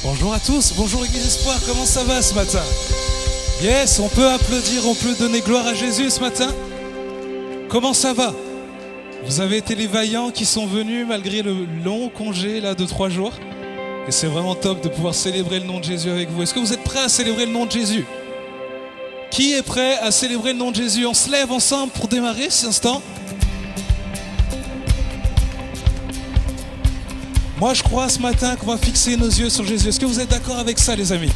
Bonjour à tous, bonjour Église Espoir, comment ça va ce matin? Yes, on peut applaudir, on peut donner gloire à Jésus ce matin. Comment ça va? Vous avez été les vaillants qui sont venus malgré le long congé là, de 3 jours. Et c'est vraiment top de pouvoir célébrer le nom de Jésus avec vous. Est-ce que vous êtes prêts à célébrer le nom de Jésus? Qui est prêt à célébrer le nom de Jésus? On se lève ensemble pour démarrer cet instant. Moi, je crois ce matin qu'on va fixer nos yeux sur Jésus. Est-ce que vous êtes d'accord avec ça, les amis?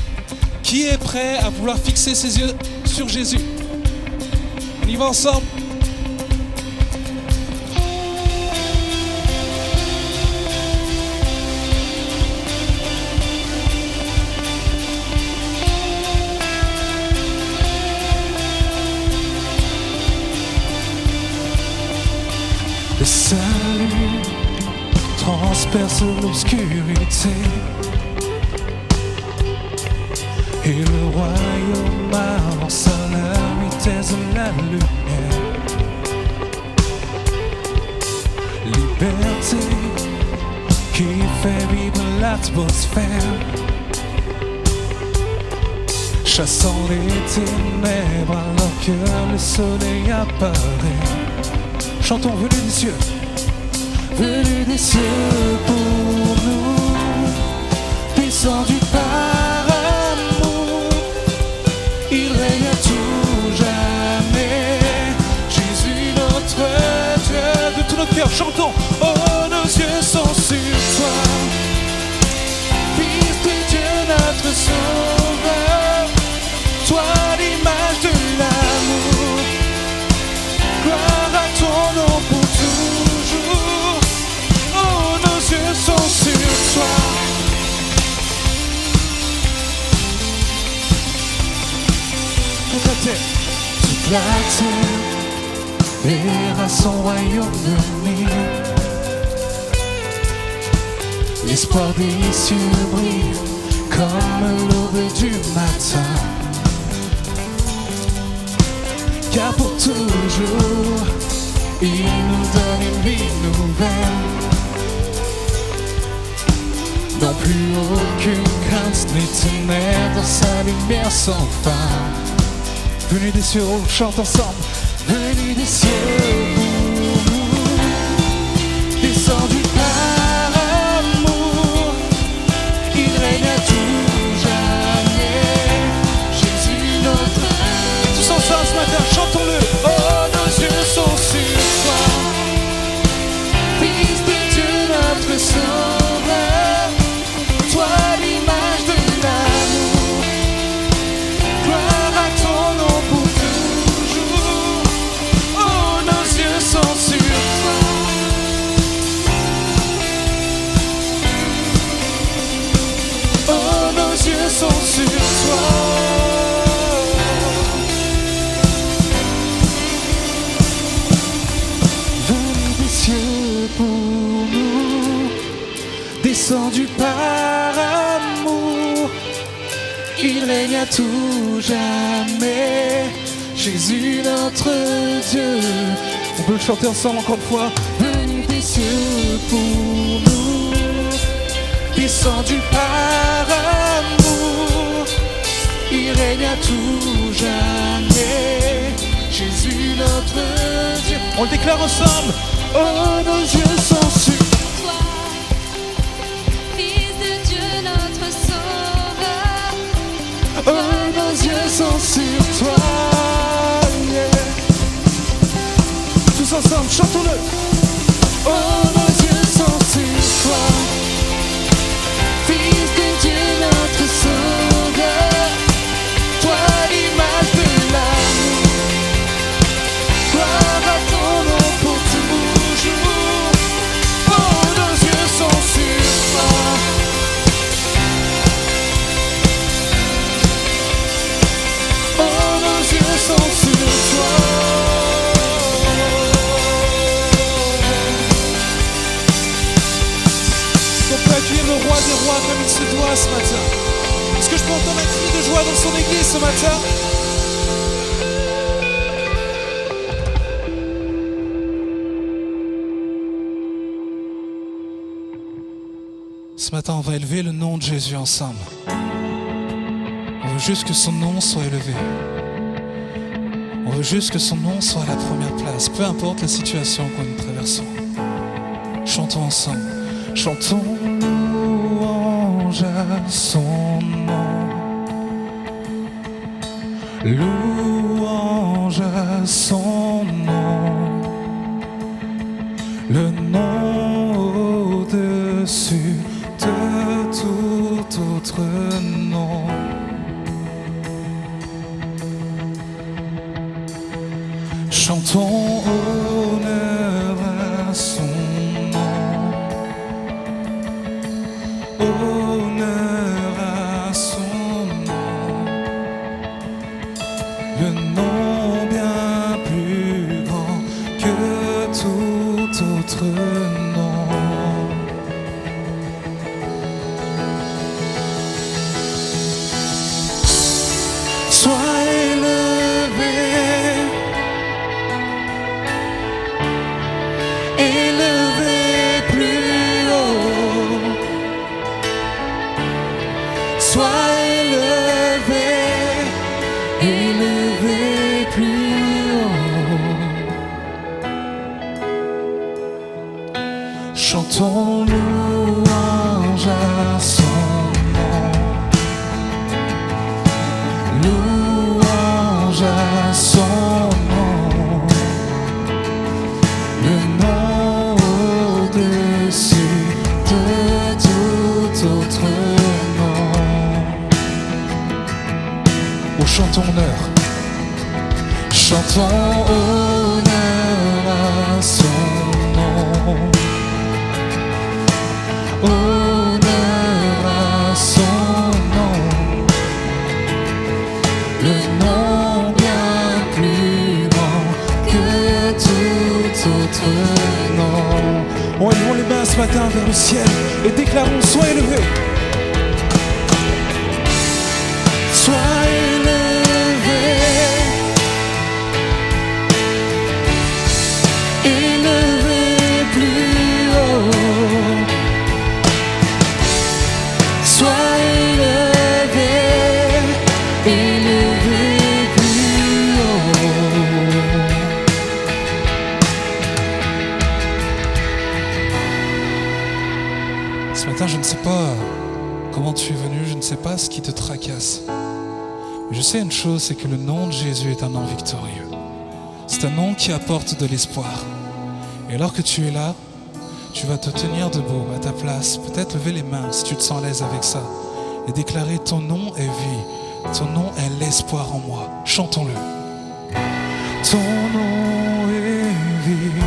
Qui est prêt à pouvoir fixer ses yeux sur Jésus? On y va ensemble. Le salut transperce l'obscurité et le royaume avance à la vitesse de la lumière. Liberté qui fait vivre l'atmosphère, chassant les ténèbres alors que le soleil apparaît. Chantons venu des cieux. Venu des cieux pour nous, descendu par amour, il règne à tout jamais. Jésus notre Dieu, de tout notre cœur, chantons. Oh, nos yeux sont sur toi, Fils de Dieu notre Sauveur, toi l'image de l'amour, gloire à ton nom pour toujours. Oh, nos yeux sont sur toi. Toute la terre verra son royaume venir. L'espoir des cieux brille comme l'aube du matin. Car pour toujours, il nous donne une vie nouvelle. Non plus aucune crainte, ni ténèbres dans sa lumière sans fin. Venu des cieux, on chante ensemble. Venu des cieux pour nous, descendu par amour, il règne à tout jamais. Jésus notre Dieu. Tous ensemble ce matin, chantons-le. Oh, nos yeux sont sur toi, Fils de Dieu notre Sauveur, toi l'image de l'amour, gloire à ton nom pour toujours. Oh, nos yeux sont sur toi. Oh, nos yeux sont sur toi. Pour nous, descendu par amour, il règne à tout jamais. Jésus notre Dieu. On peut le chanter ensemble encore une fois. Venu des cieux pour nous, descendu par amour, il règne à tout jamais. Jésus notre Dieu. On le déclare ensemble. Oh, nos yeux sont sur toi, Fils de Dieu notre Sauveur. Oh, nos yeux sont sur toi. Yeah. Tous ensemble, chantons-le. Oh, nos yeux sont sur toi, Fils de Dieu notre Sauveur, toi l'image de l'amour, gloire à ton nom pour toujours. Oh, nos yeux sont sur toi. Oh, nos yeux sont sur toi. Est-ce qu'on peut accueillir le roi des rois comme il se doit ce matin? Est-ce que je peux entendre un cri de joie dans son église ce matin? Ce Ce matin, on va élever le nom de Jésus ensemble. On veut juste que son nom soit élevé. On veut juste que son nom soit à la première place, peu importe la situation que nous traversons. Chantons ensemble. Chantons louange à son nom. Louange à son nom. Le nom au-dessus de tout autre nom. Chantons honneur à son nom. Honneur à son nom. Le nom bien plus grand que tout autre nom. Sois élevé, élevé plus haut. Sois élevé, élevé plus haut. Chantons louange à son nom. Louange à son nom. Le nom au-dessus de tout autre nom. Oh, chantons honneur. Chantons honneur à son nom. Honneur à son nom. Le nom bien plus grand que tout autre nom. On élevons les mains ce matin vers le ciel et déclarons: sois élevé. Sois élevé, élevé plus haut. Sois élevé, élevé plus haut. Ce matin, je ne sais pas comment tu es venu, je ne sais pas ce qui te tracasse. Mais je sais une chose, c'est que le nom de Jésus est un nom victorieux. C'est un nom qui apporte de l'espoir. Et alors que tu es là, tu vas te tenir debout à ta place, peut-être lever les mains si tu te sens à l'aise avec ça, et déclarer: ton nom est vie, ton nom est l'espoir en moi. Chantons-le. Ton nom est vie,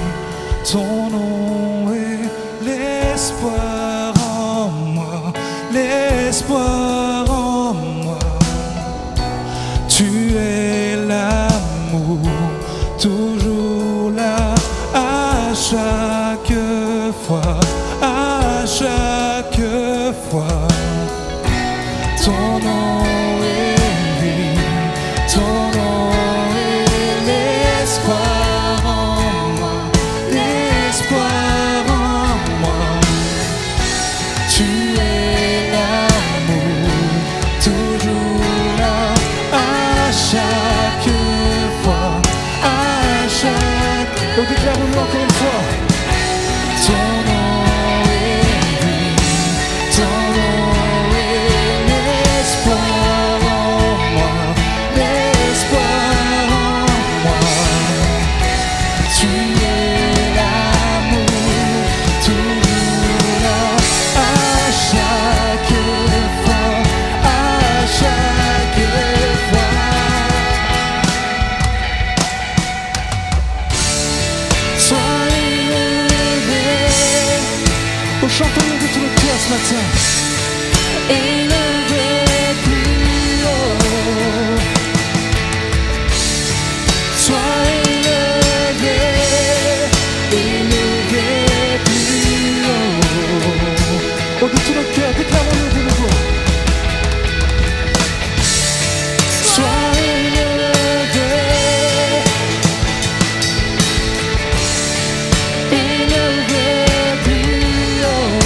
ton nom est l'espoir en moi, l'espoir en moi. Tu es l'amour, toujours là, à chaque fois, à chaque fois. Ton nom est vie, ton nom est l'espoir en moi, l'espoir en moi. Tu es l'amour, toujours là, à chaque fois, à chaque. Donc déclarons-le encore une fois. Ton nom est vie, ton nom est l'espoir en moi, l'espoir en moi. Tu es l'amour, toujours là, à chaque fois, à chaque fois. Sois élevé. Oh, chantons-le de tout notre cœur ce matin. Élevé plus haut. Sois élevé, élevé plus haut. Oh, de tout notre cœur, déclarons-le de nouveau. Sois élevé, élevé plus haut.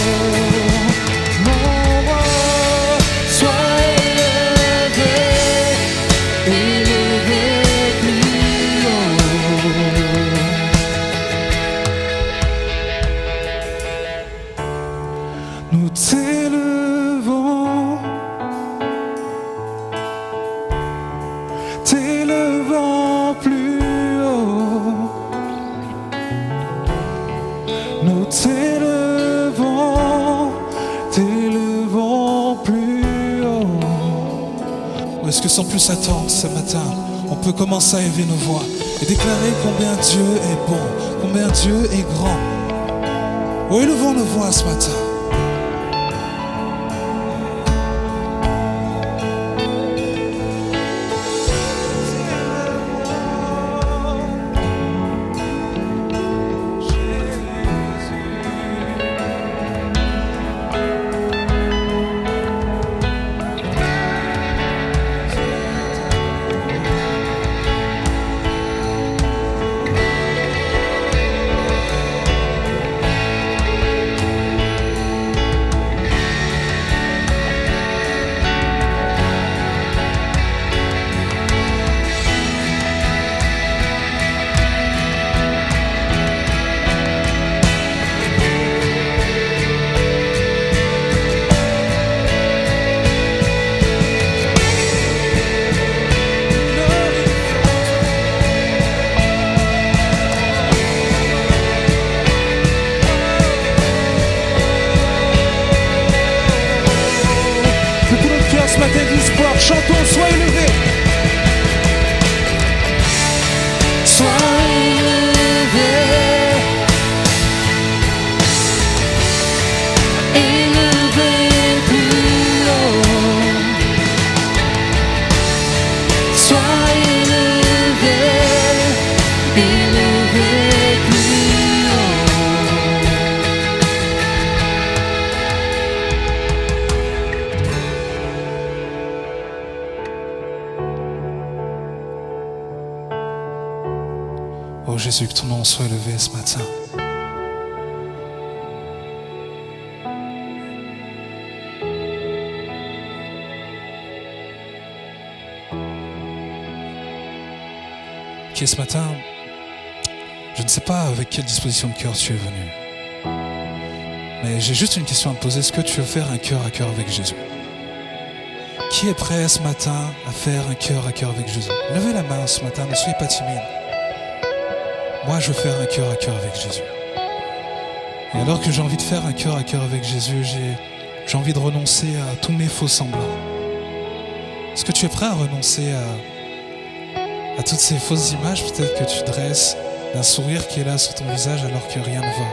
Ou est-ce que sans plus attendre ce matin, on peut commencer à élever nos voix et déclarer combien Dieu est bon, combien Dieu est grand. Oh, élevons nos voix ce matin. Ce matin d'espoir, chantons, sois élevé. Sois élevé, élevé plus haut. sois élevé, Élevé plus haut. Oh Jésus, que ton nom soit élevé ce matin. Ok, ce matin, je ne sais pas avec quelle disposition de cœur tu es venu. Mais j'ai juste une question à te poser. Est-ce que tu veux faire un cœur à cœur avec Jésus? Qui est prêt ce matin à faire un cœur à cœur avec Jésus? Levez la main ce matin, ne soyez pas timide. Moi, je veux faire un cœur à cœur avec Jésus. Et alors que j'ai envie de faire un cœur à cœur avec Jésus, j'ai envie de renoncer à tous mes faux semblants. Est-ce que tu es prêt à renoncer à toutes ces fausses images peut-être que tu dresses d'un sourire qui est là sur ton visage alors que rien ne va?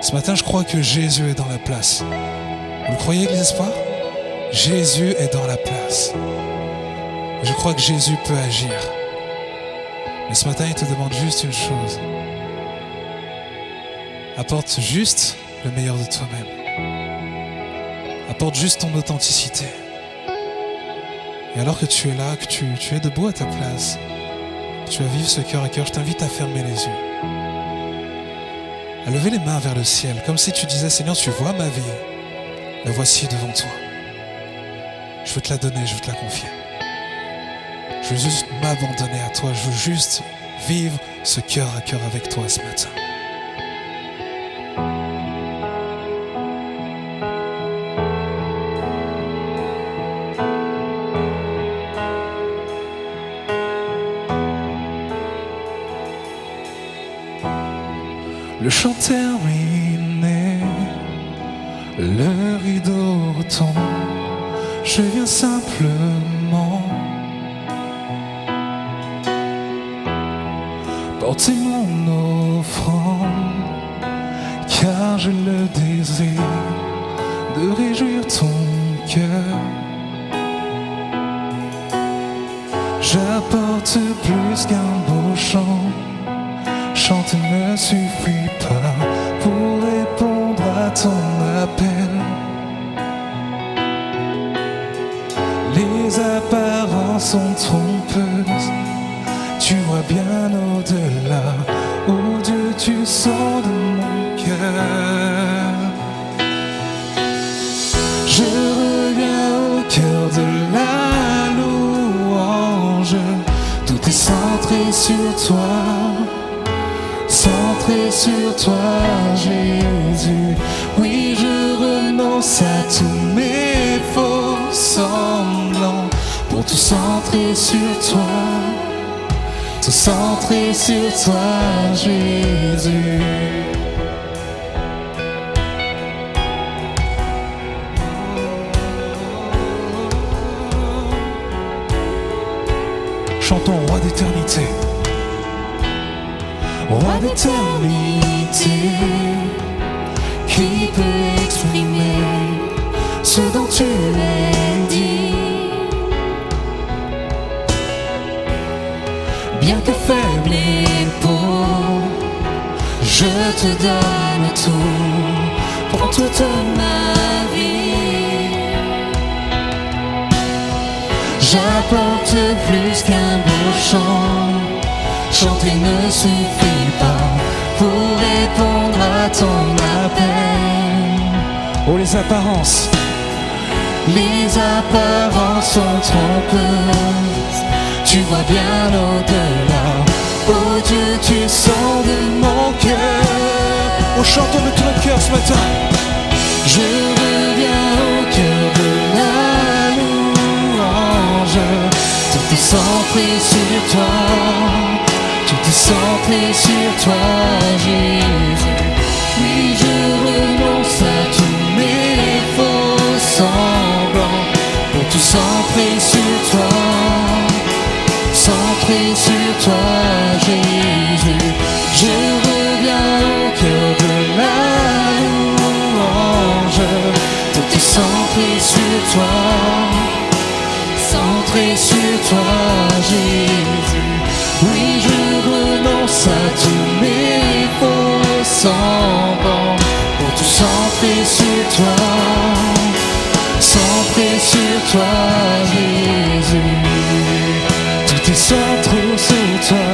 Ce matin, je crois que Jésus est dans la place. Vous le croyez, Église Espoir? Jésus est dans la place. Et je crois que Jésus peut agir. Mais ce matin, il te demande juste une chose. Apporte juste le meilleur de toi-même. Apporte juste ton authenticité. Et alors que tu es là, que tu es debout à ta place, que tu vas vivre ce cœur à cœur, je t'invite à fermer les yeux. À lever les mains vers le ciel, comme si tu disais, Seigneur, tu vois ma vie. La voici devant toi. Je veux te la donner, je veux te la confier. Je veux juste m'abandonner à toi. Je veux juste vivre ce cœur à cœur avec toi ce matin. Le chant terminé, le rideau tombe. Je viens simplement porter mon offrande, car j'ai le désir de réjouir ton cœur. J'apporte plus qu'un beau chant. Chanter ne suffit pas pour répondre à ton appel. Les apparences sont trompeuses. Tu vois bien au-delà. Oh Dieu, tu sens de mon cœur. Je reviens au cœur de la louange. Tout est centré sur toi. Centré sur toi, Jésus. Oui, je renonce à tous mes faux semblants pour tout centrer sur toi. Tout centré sur toi, Jésus. Chantons roi d'éternité. Roi d'éternité, qui peut exprimer ce dont tu es dit? Bien que faible et pauvre, je te donne tout pour toute ma vie. J'apporte plus qu'un beau chant. Chanter ne suffit pas pour répondre à ton appel. Oh, les apparences. Les apparences sont trompeuses. Tu vois bien au-delà. Oh Dieu, tu sondes mon cœur. Oh, chantons de tout notre cœur ce matin. Je reviens au cœur de la louange. Tout est centré sur toi. Tout est centré sur toi, Jésus. Oui, je renonce à tous mes faux semblants pour tout centrer sur toi. Centré sur toi, Jésus. Je reviens au cœur de la louange. Tout est centré sur toi. Centré sur toi, Jésus. Oui, je renonce à tous mes faux semblants pour tout centrer sur toi. Centré sur toi, Jésus. Tout est centré sur toi.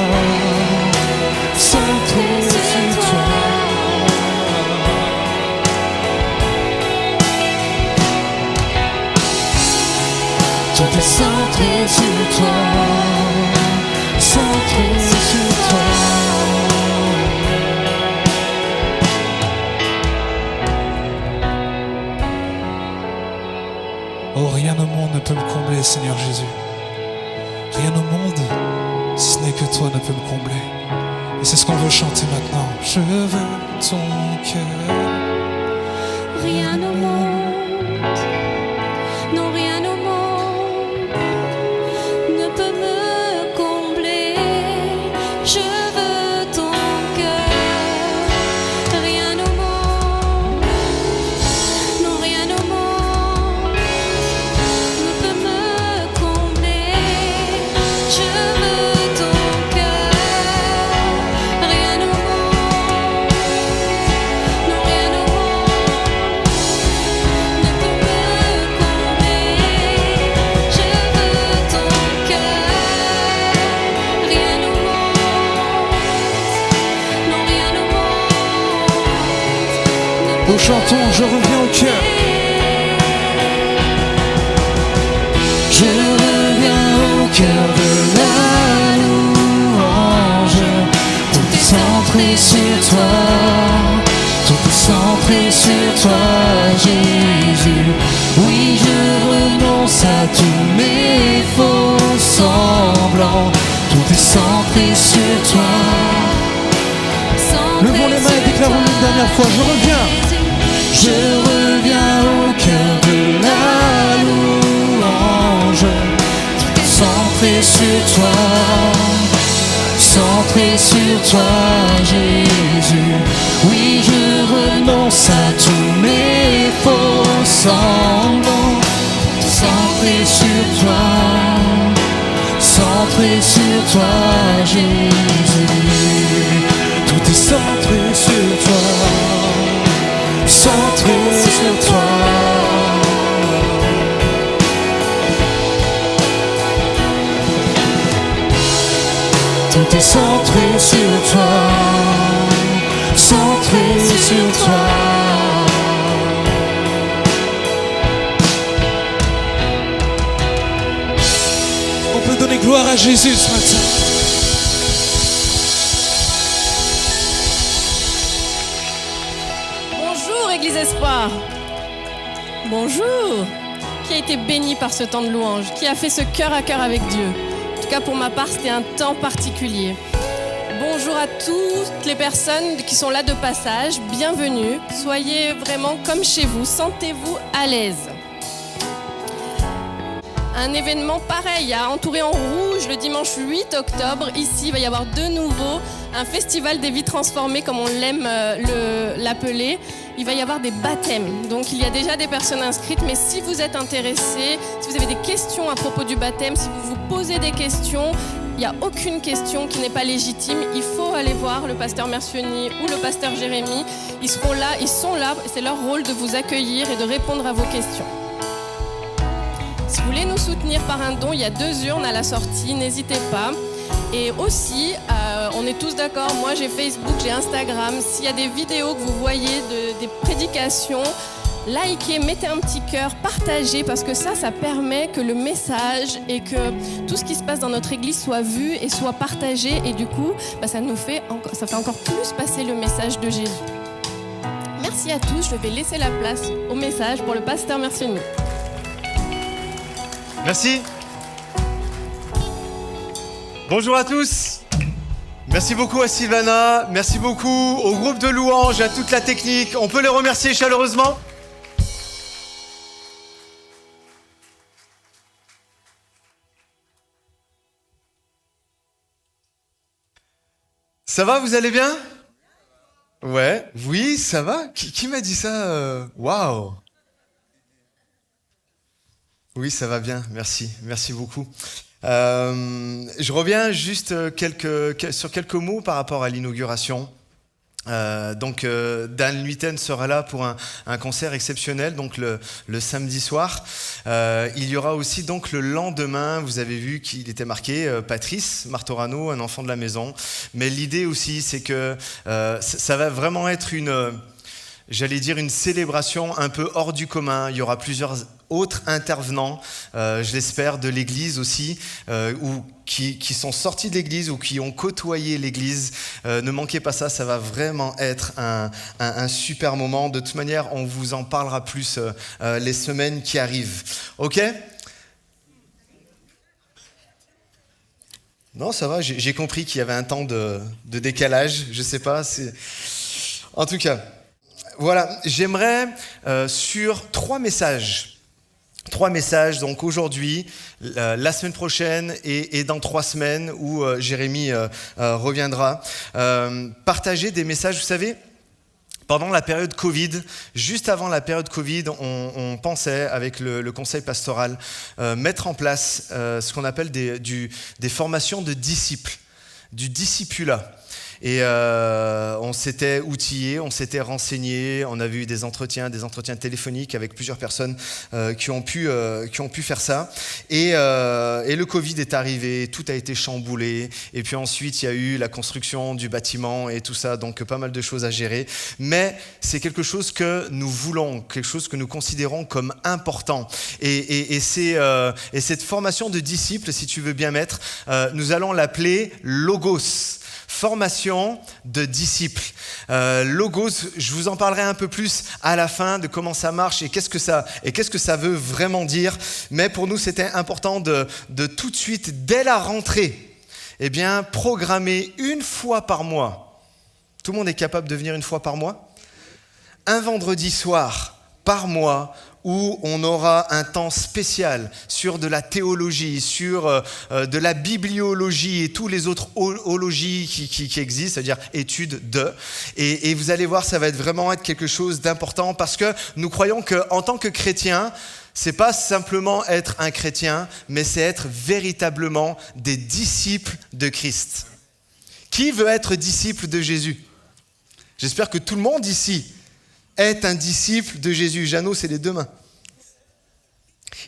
Centré sur toi. Tout est centré sur toi. Centré sur toi. Oh, rien au monde ne peut me combler, Seigneur Jésus. Rien au monde, si ce n'est que toi, ne peut me combler. Et c'est ce qu'on veut chanter maintenant. Je veux ton cœur. Rien au monde, non rien au monde ne peut me combler. Je veux ton cœur. Rien au monde, non rien au monde ne peut me combler. Je veux ton cœur. Rien au monde, non rien au monde ne peut me combler. Je veux ton cœur. Rien au monde, non rien au monde ne Oh, chantons, je reviens au cœur. Je reviens au cœur de la louange. Tout est centré sur toi. Tout est centré sur toi, Jésus. Oui, je renonce à tous mes faux semblants. Tout est centré sur toi. Levons les mains et déclarons une dernière fois. Je reviens. Je reviens au cœur de la louange. Tout est centré sur toi. Centré sur toi, Jésus. Oui, je renonce à tous mes faux semblants. Centré sur toi. Centré sur toi, Jésus. Tout est centré sur toi. Centré sur toi. Tout est centré sur toi. Centré sur toi. On peut donner gloire à Jésus ce matin. Bonjour Église Espoir. Bonjour. Qui a été béni par ce temps de louange? Qui a fait ce cœur à cœur avec Dieu? En tout cas pour ma part, c'était un temps particulier. Bonjour à toutes les personnes qui sont là de passage. Bienvenue. Soyez vraiment comme chez vous. Sentez-vous à l'aise. un événement pareil, entouré en rouge le dimanche 8 octobre. Ici, il va y avoir de nouveau un festival des vies transformées, comme on l'aime l'appeler. Il va y avoir des baptêmes. Donc, il y a déjà des personnes inscrites, mais si vous êtes intéressés, si vous avez des questions à propos du baptême, si vous vous posez des questions, il n'y a aucune question qui n'est pas légitime. Il faut aller voir le pasteur Mercioni ou le pasteur Jérémy. Ils seront là, ils sont là. C'est leur rôle de vous accueillir et de répondre à vos questions. Si vous voulez nous soutenir par un don, il y a 2 urnes à la sortie, n'hésitez pas. Et aussi, on est tous d'accord, moi j'ai Facebook, j'ai Instagram. S'il y a des vidéos que vous voyez, des prédications, likez, mettez un petit cœur, partagez, parce que ça permet que le message et que tout ce qui se passe dans notre église soit vu et soit partagé. Et du coup, ça fait encore plus passer le message de Jésus. Merci à tous, je vais laisser la place au message pour le pasteur Mercioni. Merci. Bonjour à tous. Merci beaucoup à Sylvana, merci beaucoup au groupe de louanges, à toute la technique. On peut les remercier chaleureusement. Ça va, vous allez bien? Ouais, oui, ça va. Qui m'a dit ça? Waouh. Oui, ça va bien, merci beaucoup. Je reviens juste sur quelques mots par rapport à l'inauguration. Dan Luyten sera là pour un concert exceptionnel, donc le samedi soir. Il y aura aussi donc le lendemain, vous avez vu qu'il était marqué Patrice Martorano, un enfant de la maison. Mais l'idée aussi, c'est que ça va vraiment être une célébration un peu hors du commun. Il y aura plusieurs autres intervenants, je l'espère, de l'église aussi, ou qui sont sortis de l'église ou qui ont côtoyé l'église. Ne manquez pas ça va vraiment être un super moment. De toute manière, on vous en parlera plus les semaines qui arrivent. Ok ? Non, ça va, j'ai compris qu'il y avait un temps de décalage, je sais pas. En tout cas, voilà, j'aimerais sur 3 messages, donc aujourd'hui, la semaine prochaine et dans 3 semaines où Jérémy reviendra, partager des messages. Vous savez, pendant la période Covid, juste avant la période Covid, on pensait avec le conseil pastoral mettre en place ce qu'on appelle des formations de disciples, du discipulat. Et on s'était outillé, on s'était renseigné, on avait eu des entretiens téléphoniques avec plusieurs personnes qui ont pu faire ça. Et le Covid est arrivé, tout a été chamboulé. Et puis ensuite, il y a eu la construction du bâtiment et tout ça, donc pas mal de choses à gérer. Mais c'est quelque chose que nous voulons, quelque chose que nous considérons comme important. Et cette formation de disciples, si tu veux bien mettre, nous allons l'appeler Logos. Formation de disciples. Logos, je vous en parlerai un peu plus à la fin de comment ça marche et qu'est-ce que ça veut vraiment dire. Mais pour nous, c'était important de tout de suite, dès la rentrée, programmer 1 fois par mois. Tout le monde est capable de venir 1 fois par mois? Un vendredi soir par mois, où on aura un temps spécial sur de la théologie, sur de la bibliologie et tous les autres ologies qui existent, c'est-à-dire études de. Et vous allez voir, ça va vraiment être quelque chose d'important parce que nous croyons qu'en tant que chrétiens, c'est pas simplement être un chrétien, mais c'est être véritablement des disciples de Christ. Qui veut être disciple de Jésus? J'espère que tout le monde ici est un disciple de Jésus. Jeannot, c'est les 2 mains.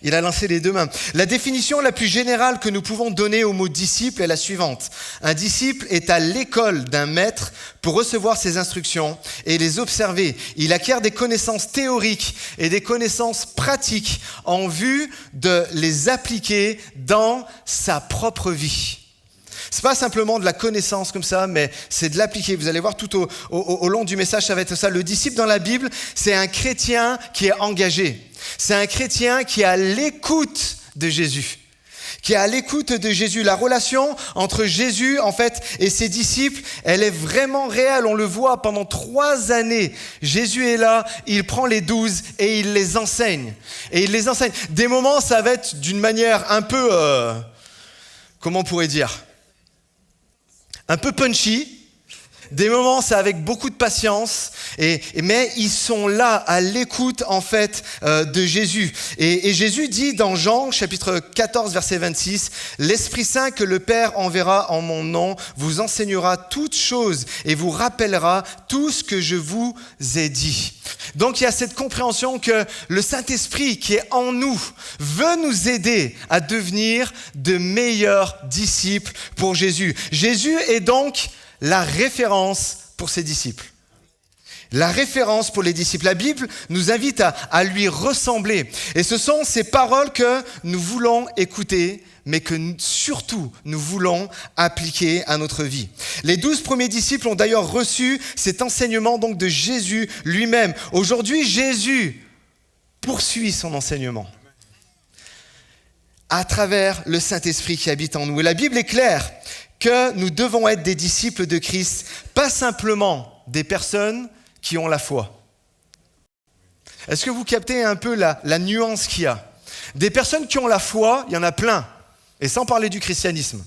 Il a lancé les 2 mains. La définition la plus générale que nous pouvons donner au mot disciple est la suivante. Un disciple est à l'école d'un maître pour recevoir ses instructions et les observer. Il acquiert des connaissances théoriques et des connaissances pratiques en vue de les appliquer dans sa propre vie. C'est pas simplement de la connaissance comme ça, mais c'est de l'appliquer. Vous allez voir tout au long du message, ça va être ça. Le disciple dans la Bible, c'est un chrétien qui est engagé. C'est un chrétien qui est à l'écoute de Jésus, qui est à l'écoute de Jésus. La relation entre Jésus, en fait, et ses disciples, elle est vraiment réelle. On le voit pendant 3 années. Jésus est là, il prend les 12 et il les enseigne. Et il les enseigne. Des moments, ça va être d'une manière un peu, comment on pourrait dire, un peu punchy. Des moments, c'est avec beaucoup de patience, mais ils sont là à l'écoute en fait de Jésus. Et Jésus dit dans Jean chapitre 14 verset 26, « L'Esprit Saint que le Père enverra en mon nom vous enseignera toutes choses et vous rappellera tout ce que je vous ai dit. » Donc il y a cette compréhension que le Saint-Esprit qui est en nous veut nous aider à devenir de meilleurs disciples pour Jésus. Jésus est donc la référence pour ses disciples. La référence pour les disciples. La Bible nous invite à lui ressembler. Et ce sont ces paroles que nous voulons écouter, mais que surtout nous voulons appliquer à notre vie. Les 12 premiers disciples ont d'ailleurs reçu cet enseignement donc de Jésus lui-même. Aujourd'hui, Jésus poursuit son enseignement à travers le Saint-Esprit qui habite en nous. Et la Bible est claire que nous devons être des disciples de Christ, pas simplement des personnes qui ont la foi. Est-ce que vous captez un peu la nuance qu'il y a ? Des personnes qui ont la foi, il y en a plein, et sans parler du christianisme.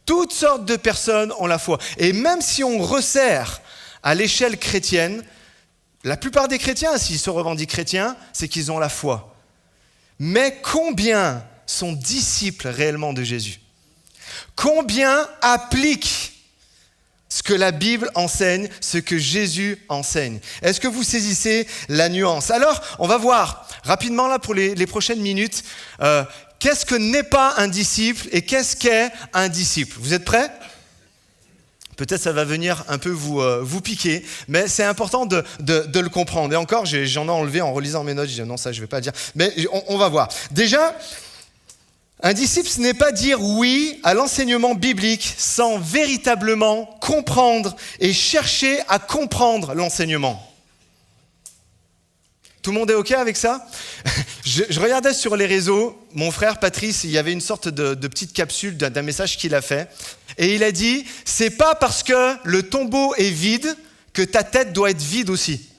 Toutes sortes de personnes ont la foi. Et même si on resserre à l'échelle chrétienne, la plupart des chrétiens, s'ils se revendiquent chrétiens, c'est qu'ils ont la foi. Mais combien sont disciples réellement de Jésus ? Combien appliquent ce que la Bible enseigne, ce que Jésus enseigne? Est-ce que vous saisissez la nuance? Alors, on va voir rapidement là pour les prochaines minutes, qu'est-ce que n'est pas un disciple et qu'est-ce qu'est un disciple? Vous êtes prêts? Peut-être ça va venir un peu vous piquer, mais c'est important de le comprendre. Et encore, j'en ai enlevé en relisant mes notes, je dis non, ça je ne vais pas le dire, mais on va voir. Déjà, un disciple, ce n'est pas dire oui à l'enseignement biblique sans véritablement comprendre et chercher à comprendre l'enseignement. Tout le monde est OK avec ça ? Je regardais sur les réseaux, mon frère Patrice, il y avait une sorte de petite capsule d'un message qu'il a fait. Et il a dit, c'est pas parce que le tombeau est vide que ta tête doit être vide aussi.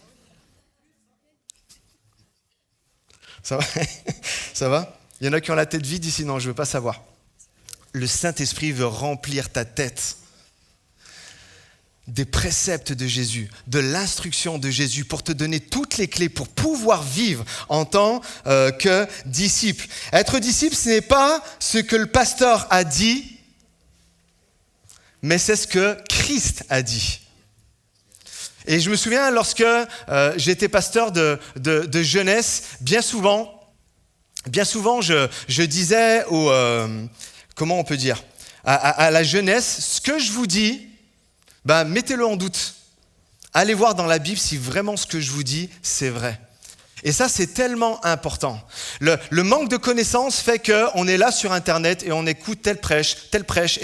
Ça va ? Ça va ? Il y en a qui ont la tête vide ici, non, je ne veux pas savoir. Le Saint-Esprit veut remplir ta tête des préceptes de Jésus, de l'instruction de Jésus pour te donner toutes les clés pour pouvoir vivre en tant que disciple. Être disciple, ce n'est pas ce que le pasteur a dit, mais c'est ce que Christ a dit. Et je me souviens, lorsque j'étais pasteur de jeunesse, bien souvent, je disais comment on peut dire, à la jeunesse, ce que je vous dis, mettez-le en doute. Allez voir dans la Bible si vraiment ce que je vous dis, c'est vrai. Et ça, c'est tellement important. Le manque de connaissances fait qu'on est là sur Internet et on écoute tel prêche,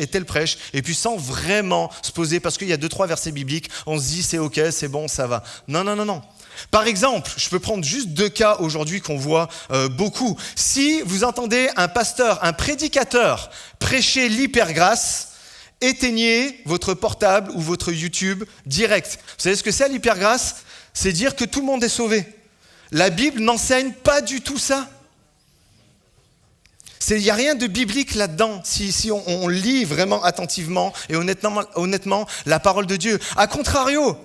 et puis sans vraiment se poser, parce qu'il y a 2-3 versets bibliques, on se dit c'est OK, c'est bon, ça va. Non. Par exemple, je peux prendre juste 2 cas aujourd'hui qu'on voit beaucoup. Si vous entendez un pasteur, un prédicateur prêcher l'hypergrâce, éteignez votre portable ou votre YouTube direct. Vous savez ce que c'est l'hypergrâce ? C'est dire que tout le monde est sauvé. La Bible n'enseigne pas du tout ça. Il n'y a rien de biblique là-dedans si on lit vraiment attentivement et honnêtement la parole de Dieu. A contrario,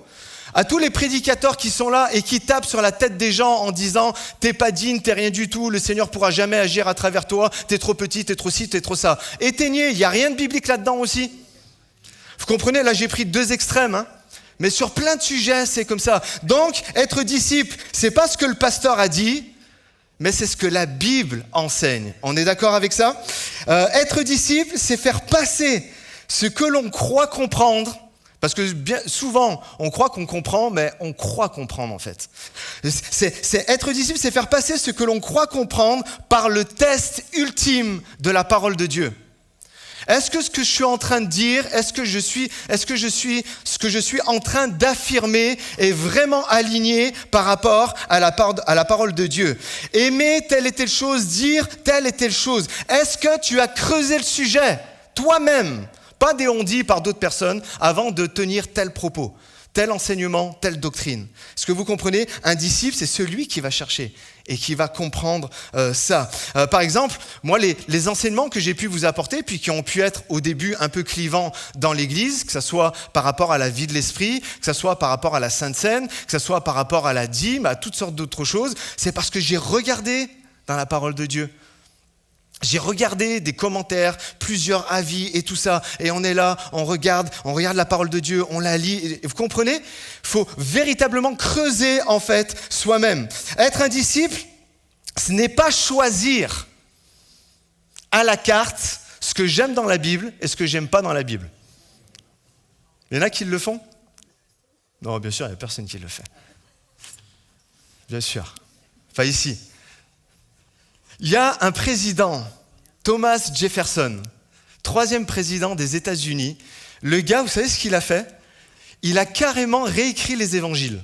à tous les prédicateurs qui sont là et qui tapent sur la tête des gens en disant « T'es pas digne, t'es rien du tout, le Seigneur pourra jamais agir à travers toi, t'es trop petit, t'es trop ci, t'es trop ça. » Éteignez, il n'y a rien de biblique là-dedans aussi. Vous comprenez, là j'ai pris 2 extrêmes, mais sur plein de sujets c'est comme ça. Donc, être disciple, c'est pas ce que le pasteur a dit, mais c'est ce que la Bible enseigne. On est d'accord avec ça ? Être disciple, c'est faire passer ce que l'on croit comprendre. Parce que bien souvent, on croit qu'on comprend, mais on croit comprendre en fait. C'est être disciple, c'est faire passer ce que l'on croit comprendre par le test ultime de la parole de Dieu. Est-ce que ce que je suis en train de dire, ce que je suis en train d'affirmer est vraiment aligné par rapport à la parole de Dieu? Aimer telle et telle chose, dire telle et telle chose. Est-ce que tu as creusé le sujet toi-même, pas des on-dit par d'autres personnes, avant de tenir tel propos, tel enseignement, telle doctrine? Est-ce que vous comprenez? Un disciple, c'est celui qui va chercher et qui va comprendre ça. Par exemple, moi, les enseignements que j'ai pu vous apporter, puis qui ont pu être au début un peu clivants dans l'Église, que ce soit par rapport à la vie de l'esprit, que ce soit par rapport à la Sainte Seine, que ce soit par rapport à la dîme, à toutes sortes d'autres choses, c'est parce que j'ai regardé dans la parole de Dieu. J'ai regardé des commentaires, plusieurs avis et tout ça, et on est là, on regarde la parole de Dieu, on la lit. Et vous comprenez? Il faut véritablement creuser en fait soi-même. Être un disciple, ce n'est pas choisir à la carte ce que j'aime dans la Bible et ce que j'aime pas dans la Bible. Il y en a qui le font? Non, bien sûr, il n'y a personne qui le fait. Bien sûr. Enfin, ici. Il y a un président, Thomas Jefferson, 3e président des États-Unis. Le gars, vous savez ce qu'il a fait? Il a carrément réécrit les évangiles.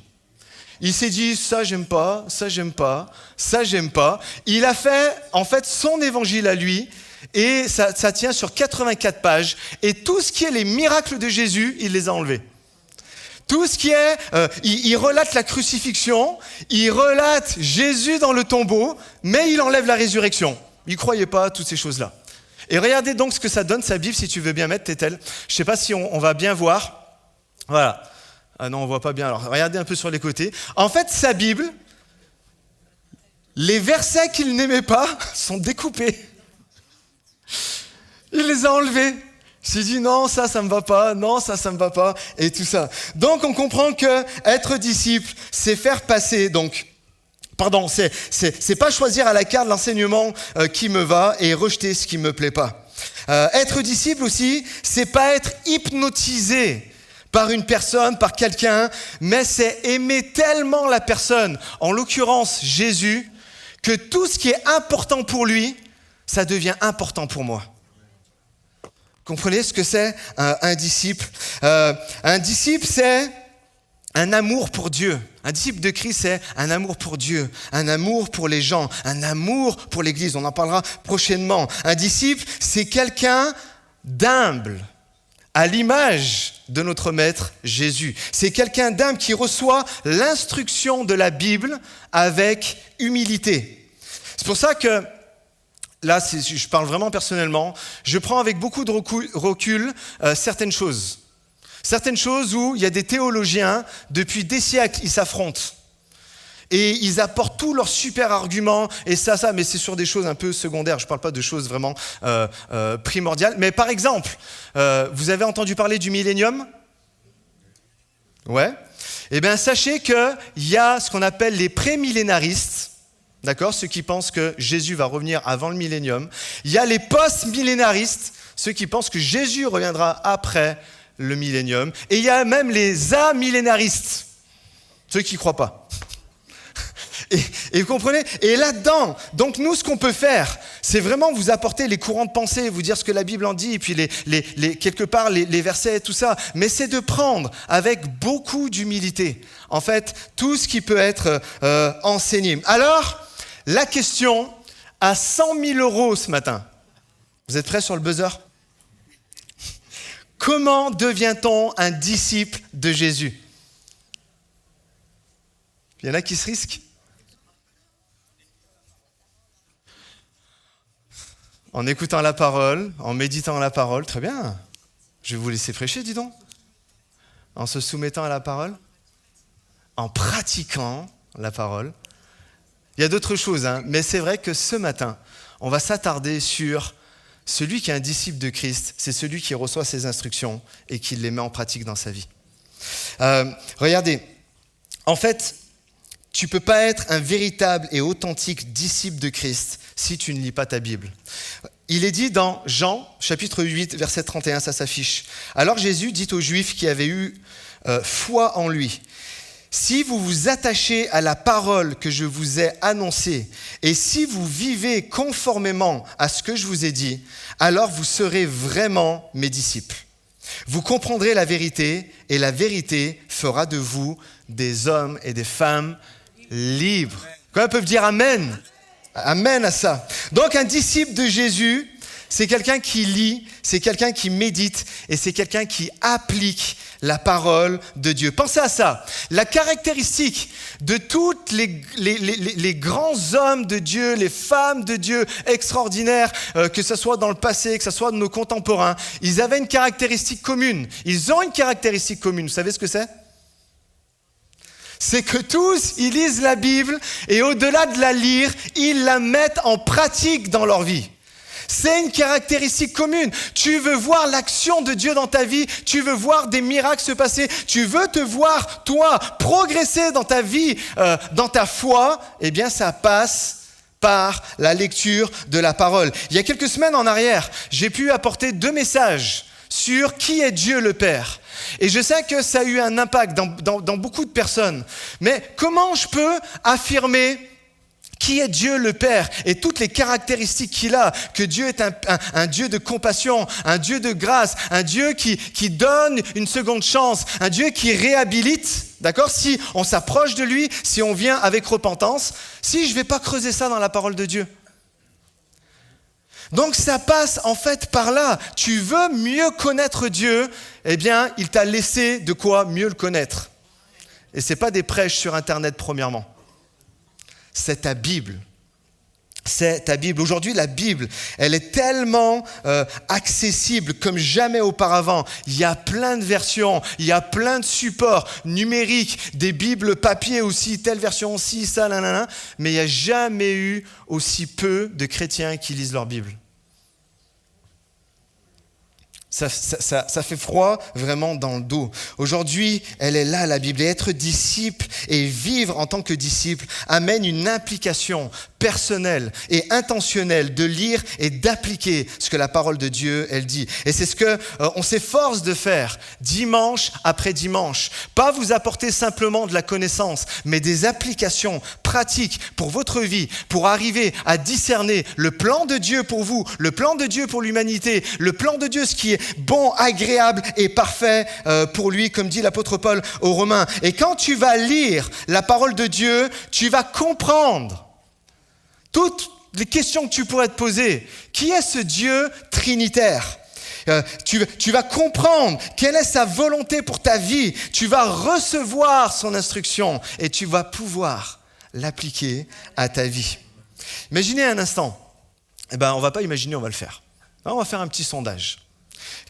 Il s'est dit, ça j'aime pas, ça j'aime pas, ça j'aime pas. Il a fait, en fait, son évangile à lui, et ça tient sur 84 pages. Et tout ce qui est les miracles de Jésus, il les a enlevés. Tout ce qui est, il relate la crucifixion, il relate Jésus dans le tombeau, mais il enlève la résurrection. Il ne croyait pas à toutes ces choses-là. Et regardez donc ce que ça donne, sa Bible, si tu veux bien mettre, Tétel. Je ne sais pas si on va bien voir. Voilà. Ah non, on ne voit pas bien. Alors, regardez un peu sur les côtés. En fait, sa Bible, les versets qu'il n'aimait pas sont découpés. Il les a enlevés. Il s'est dit non, ça me va pas, non, ça me va pas, et tout ça. Donc on comprend que être disciple, c'est faire passer, c'est pas choisir à la carte l'enseignement qui me va et rejeter ce qui me plaît pas. Être disciple aussi, c'est pas être hypnotisé par une personne, par quelqu'un, mais c'est aimer tellement la personne, en l'occurrence Jésus, que tout ce qui est important pour lui, ça devient important pour moi. Comprenez ce que c'est un disciple? Un disciple, c'est un amour pour Dieu. Un disciple de Christ, c'est un amour pour Dieu, un amour pour les gens, un amour pour l'Église. On en parlera prochainement. Un disciple, c'est quelqu'un d'humble, à l'image de notre Maître Jésus. C'est quelqu'un d'humble qui reçoit l'instruction de la Bible avec humilité. C'est pour ça que là, je parle vraiment personnellement, je prends avec beaucoup de recul certaines choses. Certaines choses où il y a des théologiens, depuis des siècles, ils s'affrontent. Et ils apportent tous leurs super arguments, et ça, mais c'est sur des choses un peu secondaires, je ne parle pas de choses vraiment primordiales. Mais par exemple, vous avez entendu parler du millénium? Ouais. Eh bien, sachez qu'il y a ce qu'on appelle les prémillénaristes. D'accord, ceux qui pensent que Jésus va revenir avant le millénium. Il y a les post-millénaristes, ceux qui pensent que Jésus reviendra après le millénium. Et il y a même les amillénaristes, ceux qui ne croient pas. Et vous comprenez? Et là-dedans, donc nous, ce qu'on peut faire, c'est vraiment vous apporter les courants de pensée, vous dire ce que la Bible en dit, et puis quelque part les versets et tout ça. Mais c'est de prendre avec beaucoup d'humilité, en fait, tout ce qui peut être enseigné. Alors, la question à 100 000 € ce matin. Vous êtes prêts sur le buzzer? Comment devient-on un disciple de Jésus? Il y en a qui se risquent? En écoutant la parole, en méditant la parole, très bien. Je vais vous laisser prêcher, dis donc. En se soumettant à la parole, en pratiquant la parole. Il y a d'autres choses, mais c'est vrai que ce matin, on va s'attarder sur celui qui est un disciple de Christ, c'est celui qui reçoit ses instructions et qui les met en pratique dans sa vie. Regardez, en fait, tu ne peux pas être un véritable et authentique disciple de Christ si tu ne lis pas ta Bible. Il est dit dans Jean, chapitre 8, verset 31, ça s'affiche. Alors Jésus dit aux Juifs qui avaient eu foi en lui, si vous vous attachez à la parole que je vous ai annoncée et si vous vivez conformément à ce que je vous ai dit, alors vous serez vraiment mes disciples. Vous comprendrez la vérité et la vérité fera de vous des hommes et des femmes libres. Combien peuvent dire amen? Amen à ça. Donc un disciple de Jésus, c'est quelqu'un qui lit, c'est quelqu'un qui médite et c'est quelqu'un qui applique la parole de Dieu. Pensez à ça. La caractéristique de tous les grands hommes de Dieu, les femmes de Dieu extraordinaires, que ce soit dans le passé, que ce soit de nos contemporains, ils avaient une caractéristique commune. Ils ont une caractéristique commune. Vous savez ce que c'est? C'est que tous, ils lisent la Bible et au-delà de la lire, ils la mettent en pratique dans leur vie. C'est une caractéristique commune. Tu veux voir l'action de Dieu dans ta vie, tu veux voir des miracles se passer, tu veux te voir, toi, progresser dans ta vie, dans ta foi, eh bien ça passe par la lecture de la parole. Il y a quelques semaines en arrière, j'ai pu apporter 2 messages sur qui est Dieu le Père. Et je sais que ça a eu un impact dans beaucoup de personnes. Mais comment je peux affirmer qui est Dieu le Père et toutes les caractéristiques qu'il a, que Dieu est un Dieu de compassion, un Dieu de grâce, un Dieu qui donne une seconde chance, un Dieu qui réhabilite, d'accord? Si on s'approche de lui, si on vient avec repentance, si je ne vais pas creuser ça dans la parole de Dieu. Donc ça passe en fait par là. Tu veux mieux connaître Dieu, eh bien il t'a laissé de quoi mieux le connaître. Et ce n'est pas des prêches sur Internet premièrement. C'est ta Bible. C'est ta Bible. Aujourd'hui, la Bible, elle est tellement accessible comme jamais auparavant. Il y a plein de versions, il y a plein de supports numériques, des Bibles papier aussi, telle version aussi, ça, nanana. Mais il n'y a jamais eu aussi peu de chrétiens qui lisent leur Bible. Ça fait froid vraiment dans le dos. Aujourd'hui, elle est là, la Bible. Et être disciple et vivre en tant que disciple amène une implication personnelle et intentionnelle de lire et d'appliquer ce que la parole de Dieu, elle dit. Et c'est ce que on s'efforce de faire dimanche après dimanche. Pas vous apporter simplement de la connaissance, mais des applications pratiques pour votre vie, pour arriver à discerner le plan de Dieu pour vous, le plan de Dieu pour l'humanité, le plan de Dieu, ce qui est bon, agréable et parfait pour lui, comme dit l'apôtre Paul aux Romains. Et quand tu vas lire la parole de Dieu, tu vas comprendre toutes les questions que tu pourrais te poser. Qui est ce Dieu trinitaire ? Tu vas comprendre quelle est sa volonté pour ta vie. Tu vas recevoir son instruction et tu vas pouvoir l'appliquer à ta vie. Imaginez un instant. On ne va pas imaginer, on va le faire. On va faire un petit sondage.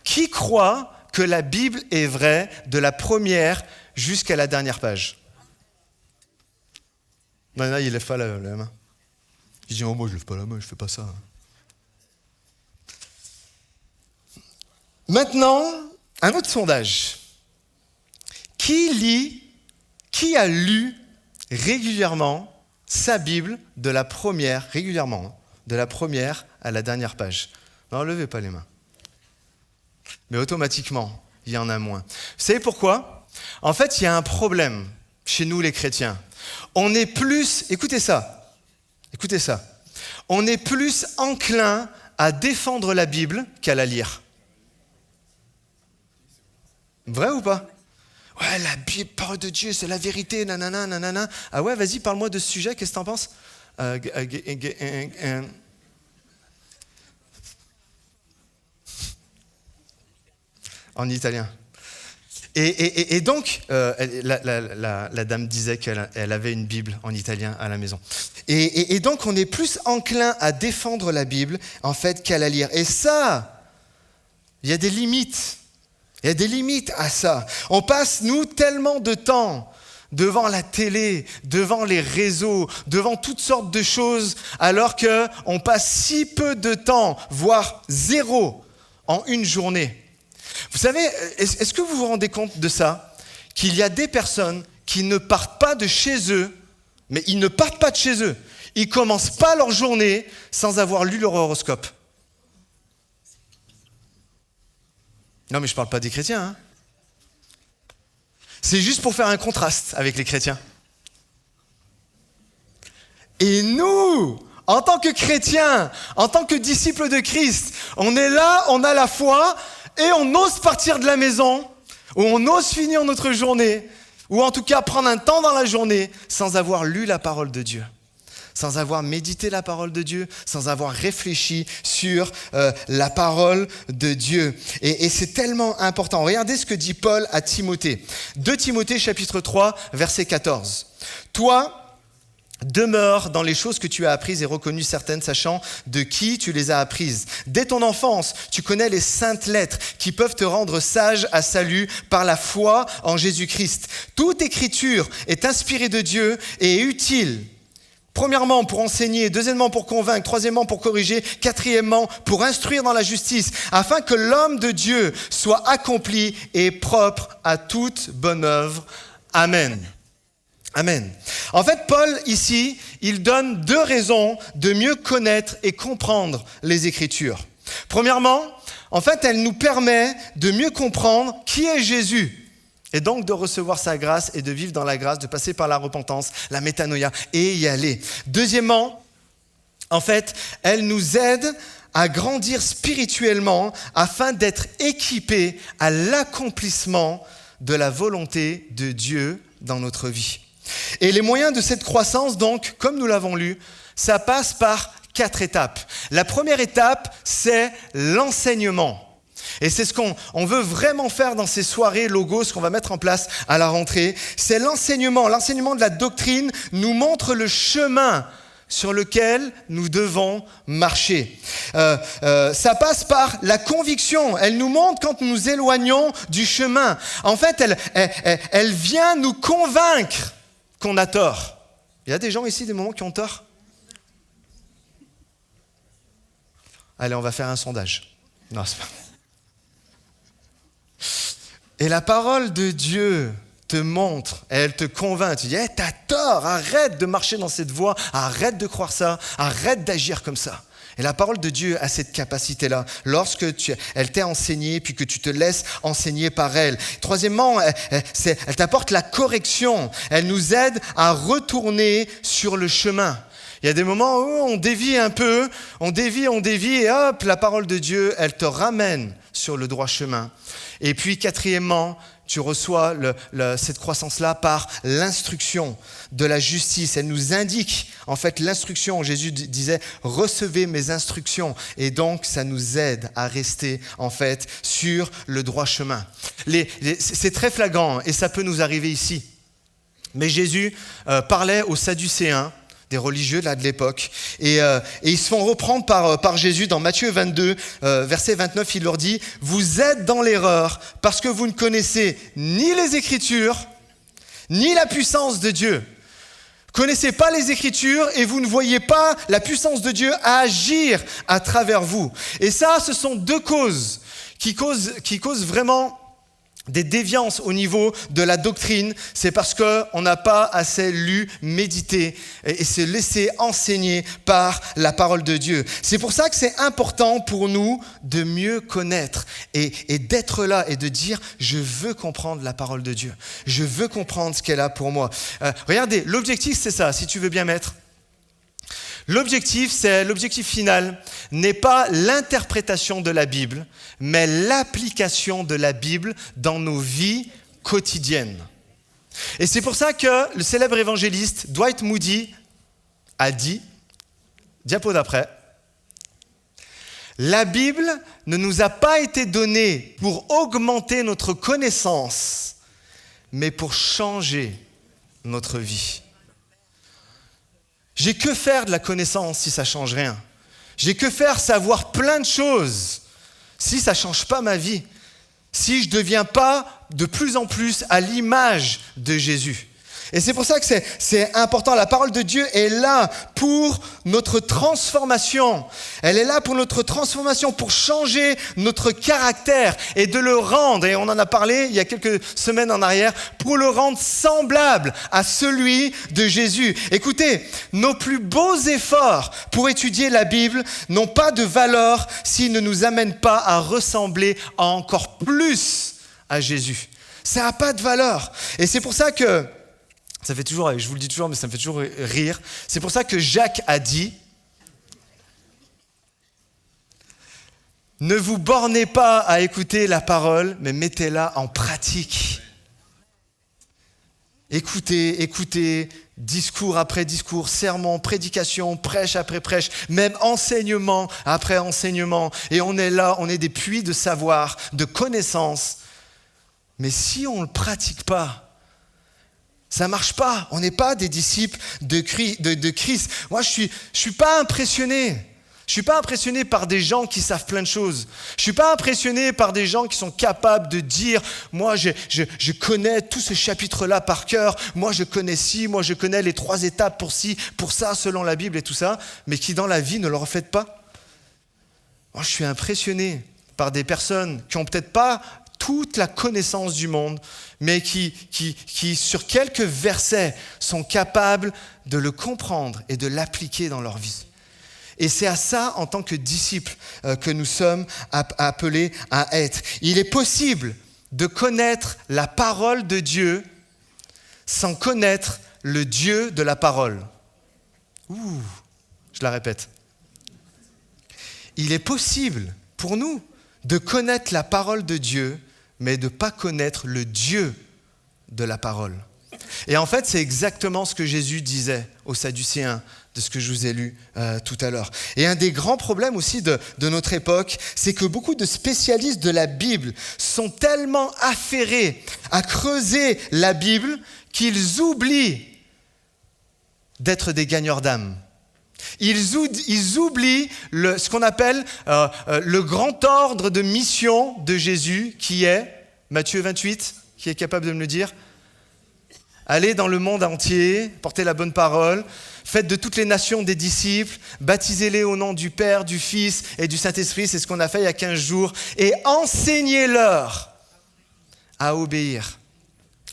Qui croit que la Bible est vraie de la première jusqu'à la dernière page? Non, il lève pas la main. Il dit, moi je lève pas la main, je fais pas ça. Maintenant, un autre sondage. Qui a lu régulièrement sa Bible de la première, de la première à la dernière page? Non, levez pas les mains. Mais automatiquement, il y en a moins. Vous savez pourquoi? En fait, il y a un problème chez nous les chrétiens. On est plus, écoutez ça, on est plus enclin à défendre la Bible qu'à la lire. Vrai ou pas? Ouais, la Bible, parole de Dieu, c'est la vérité, nanana, nanana. Ah ouais, vas-y, parle-moi de ce sujet, qu'est-ce que t'en penses? En italien. Et donc, la dame disait qu'elle avait une Bible en italien à la maison. Et donc, on est plus enclin à défendre la Bible, en fait, qu'à la lire. Et ça, il y a des limites. Il y a des limites à ça. On passe, nous, tellement de temps devant la télé, devant les réseaux, devant toutes sortes de choses, alors qu'on passe si peu de temps, voire 0, en une journée. Vous savez, est-ce que vous vous rendez compte de ça? Qu'il y a des personnes qui ne partent pas de chez eux, mais ils ne partent pas de chez eux. Ils ne commencent pas leur journée sans avoir lu leur horoscope. Non, mais je ne parle pas des chrétiens. C'est juste pour faire un contraste avec les chrétiens. Et nous, en tant que chrétiens, en tant que disciples de Christ, on est là, on a la foi et on ose partir de la maison, ou on ose finir notre journée, ou en tout cas prendre un temps dans la journée sans avoir lu la parole de Dieu, sans avoir médité la parole de Dieu, sans avoir réfléchi sur la parole de Dieu. Et c'est tellement important. Regardez ce que dit Paul à Timothée. 2 Timothée chapitre 3, verset 14. « Toi, demeure dans les choses que tu as apprises et reconnues certaines, sachant de qui tu les as apprises. Dès ton enfance, tu connais les saintes lettres qui peuvent te rendre sage à salut par la foi en Jésus-Christ. Toute écriture est inspirée de Dieu et est utile. Premièrement, pour enseigner, deuxièmement, pour convaincre, troisièmement, pour corriger, quatrièmement, pour instruire dans la justice, afin que l'homme de Dieu soit accompli et propre à toute bonne œuvre. Amen. » Amen. En fait, Paul, ici, il donne 2 raisons de mieux connaître et comprendre les Écritures. Premièrement, en fait, elle nous permet de mieux comprendre qui est Jésus et donc de recevoir sa grâce et de vivre dans la grâce, de passer par la repentance, la métanoïa et y aller. Deuxièmement, en fait, elle nous aide à grandir spirituellement afin d'être équipés à l'accomplissement de la volonté de Dieu dans notre vie. Et les moyens de cette croissance, donc, comme nous l'avons lu, ça passe par 4 étapes. La première étape, c'est l'enseignement. Et c'est ce qu'on veut vraiment faire dans ces soirées logos qu'on va mettre en place à la rentrée. C'est l'enseignement. L'enseignement de la doctrine nous montre le chemin sur lequel nous devons marcher. Ça passe par la conviction. Elle nous montre quand nous nous éloignons du chemin. En fait, elle vient nous convaincre qu'on a tort. Il y a des gens ici, des moments qui ont tort? Allez, on va faire un sondage. Non, c'est pas... Et la parole de Dieu te montre, elle te convainc. Tu dis, hey, t'as tort, arrête de marcher dans cette voie, arrête de croire ça, arrête d'agir comme ça. Et la parole de Dieu a cette capacité-là. Lorsque elle t'est enseignée, puis que tu te laisses enseigner par elle. Troisièmement, elle t'apporte la correction. Elle nous aide à retourner sur le chemin. Il y a des moments où on dévie un peu, on dévie, et hop, la parole de Dieu, elle te ramène sur le droit chemin. Et puis, quatrièmement, tu reçois cette croissance-là par l'instruction de la justice. Elle nous indique, en fait, l'instruction. Jésus disait, recevez mes instructions. Et donc, ça nous aide à rester, en fait, sur le droit chemin. C'est très flagrant et ça peut nous arriver ici. Mais Jésus parlait aux Sadducéens, des religieux là, de l'époque. Et ils se font reprendre par Jésus dans Matthieu 22, verset 29. Il leur dit, « Vous êtes dans l'erreur parce que vous ne connaissez ni les Écritures, ni la puissance de Dieu. Vous ne connaissez pas les Écritures et vous ne voyez pas la puissance de Dieu agir à travers vous. » Et ça, ce sont 2 causes qui causent vraiment des déviances au niveau de la doctrine. C'est parce qu'on n'a pas assez lu, médité et se laisser enseigner par la parole de Dieu. C'est pour ça que c'est important pour nous de mieux connaître et d'être là et de dire « Je veux comprendre la parole de Dieu. Je veux comprendre ce qu'elle a pour moi. » Regardez, l'objectif c'est ça, si tu veux bien mettre. L'objectif final n'est pas l'interprétation de la Bible, mais l'application de la Bible dans nos vies quotidiennes. Et c'est pour ça que le célèbre évangéliste Dwight Moody a dit, diapo d'après, « La Bible ne nous a pas été donnée pour augmenter notre connaissance, mais pour changer notre vie. » J'ai que faire de la connaissance si ça ne change rien. J'ai que faire savoir plein de choses si ça ne change pas ma vie. Si je ne deviens pas de plus en plus à l'image de Jésus. Et c'est pour ça que c'est important. La parole de Dieu est là pour notre transformation. Elle est là pour notre transformation, pour changer notre caractère et de le rendre, et on en a parlé il y a quelques semaines en arrière, pour le rendre semblable à celui de Jésus. Écoutez, nos plus beaux efforts pour étudier la Bible n'ont pas de valeur s'ils ne nous amènent pas à ressembler encore plus à Jésus. Ça n'a pas de valeur. Et c'est pour ça que, ça fait toujours, je vous le dis toujours, mais ça me fait toujours rire, c'est pour ça que Jacques a dit, ne vous bornez pas à écouter la parole, mais mettez-la en pratique. Écoutez, discours après discours, sermon, prédication, prêche après prêche, même enseignement après enseignement. Et on est là, on est des puits de savoir, de connaissances. Mais si on ne le pratique pas, ça ne marche pas. On n'est pas des disciples de Christ. Moi, je suis pas impressionné. Je ne suis pas impressionné par des gens qui savent plein de choses. Je ne suis pas impressionné par des gens qui sont capables de dire « Moi, je connais tout ce chapitre-là par cœur. Moi, je connais ci. Moi, je connais les 3 étapes pour ci, pour ça, selon la Bible et tout ça. » Mais qui, dans la vie, ne le reflètent pas. Moi, je suis impressionné par des personnes qui n'ont peut-être pas toute la connaissance du monde, mais qui, sur quelques versets, sont capables de le comprendre et de l'appliquer dans leur vie. Et c'est à ça, en tant que disciples, que nous sommes appelés à être. Il est possible de connaître la parole de Dieu sans connaître le Dieu de la parole. Je la répète. Il est possible pour nous de connaître la parole de Dieu, mais de ne pas connaître le Dieu de la parole. Et en fait, c'est exactement ce que Jésus disait aux Sadducéens, de ce que je vous ai lu tout à l'heure. Et un des grands problèmes aussi de notre époque, c'est que beaucoup de spécialistes de la Bible sont tellement affairés à creuser la Bible qu'ils oublient d'être des gagneurs d'âme. Ils oublient ce qu'on appelle le grand ordre de mission de Jésus, qui est, Matthieu 28, qui est capable de me le dire ? Allez dans le monde entier, portez la bonne parole, faites de toutes les nations des disciples, baptisez-les au nom du Père, du Fils et du Saint-Esprit, c'est ce qu'on a fait il y a 15 jours, et enseignez-leur à obéir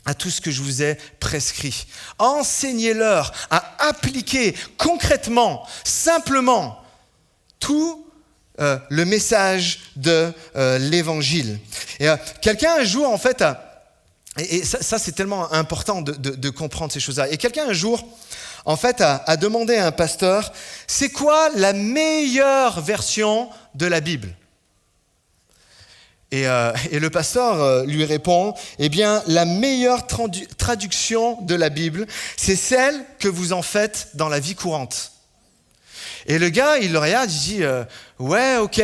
à tout ce que je vous ai prescrit. Enseignez-leur à appliquer concrètement, simplement, tout le message de l'Évangile. Et quelqu'un un jour, en fait, et ça c'est tellement important de comprendre ces choses-là. Et quelqu'un un jour, en fait, a demandé à un pasteur, c'est quoi la meilleure version de la Bible ? Et le pasteur lui répond, eh bien, la meilleure traduction de la Bible, c'est celle que vous en faites dans la vie courante. Et le gars, il le regarde, il dit, ouais, ok,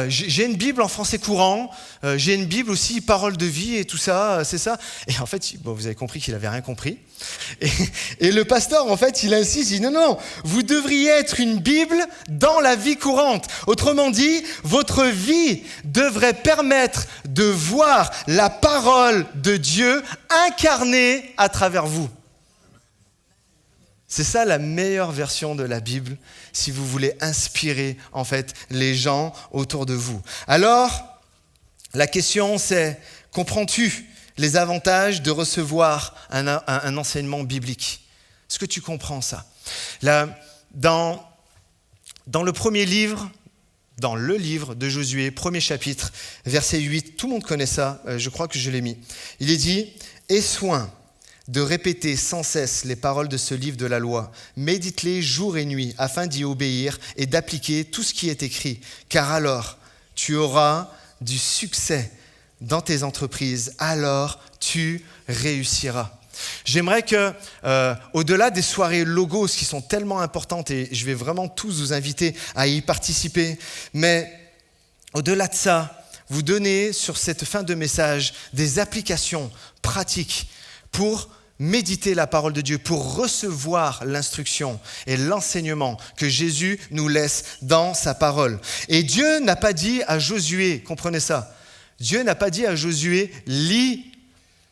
j'ai une Bible en français courant, j'ai une Bible aussi, parole de vie et tout ça, c'est ça. Et en fait, bon, vous avez compris qu'il n'avait rien compris. Et le pasteur, en fait, il insiste, il dit, non, vous devriez être une Bible dans la vie courante. Autrement dit, votre vie devrait permettre de voir la parole de Dieu incarnée à travers vous. C'est ça la meilleure version de la Bible, si vous voulez inspirer en fait les gens autour de vous. Alors, la question c'est, comprends-tu les avantages de recevoir un enseignement biblique ? Est-ce que tu comprends ça ? Là, dans le premier livre, dans le livre de Josué, premier chapitre, verset 8, tout le monde connaît ça, je crois que je l'ai mis. Il est dit « Aie soin de répéter sans cesse les paroles de ce livre de la loi. Médite-les jour et nuit afin d'y obéir et d'appliquer tout ce qui est écrit. Car alors, tu auras du succès dans tes entreprises. Alors, tu réussiras. » J'aimerais que, au-delà des soirées logos qui sont tellement importantes, et je vais vraiment tous vous inviter à y participer, mais au-delà de ça, vous donner sur cette fin de message des applications pratiques pour méditer la parole de Dieu, pour recevoir l'instruction et l'enseignement que Jésus nous laisse dans sa parole. Et Dieu n'a pas dit à Josué, comprenez ça, Dieu n'a pas dit à Josué, lis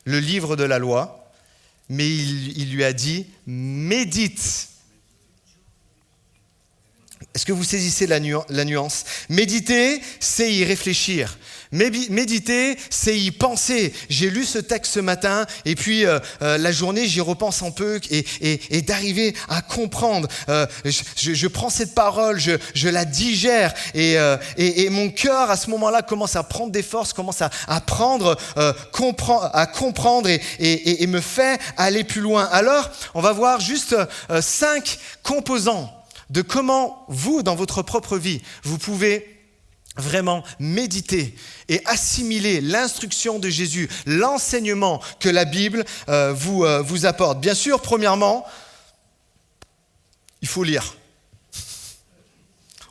le livre de la loi, mais il lui a dit, médite. Est-ce que vous saisissez la nuance? Méditer, c'est y réfléchir. Méditer, c'est y penser. J'ai lu ce texte ce matin et puis la journée, j'y repense un peu et d'arriver à comprendre. Je prends cette parole, je la digère et mon cœur, à ce moment-là, commence à prendre des forces, commence à comprendre et me fait aller plus loin. Alors, on va voir juste 5 composants de comment vous, dans votre propre vie, vous pouvez vraiment méditer et assimiler l'instruction de Jésus, l'enseignement que la Bible vous apporte. Bien sûr, premièrement, il faut lire.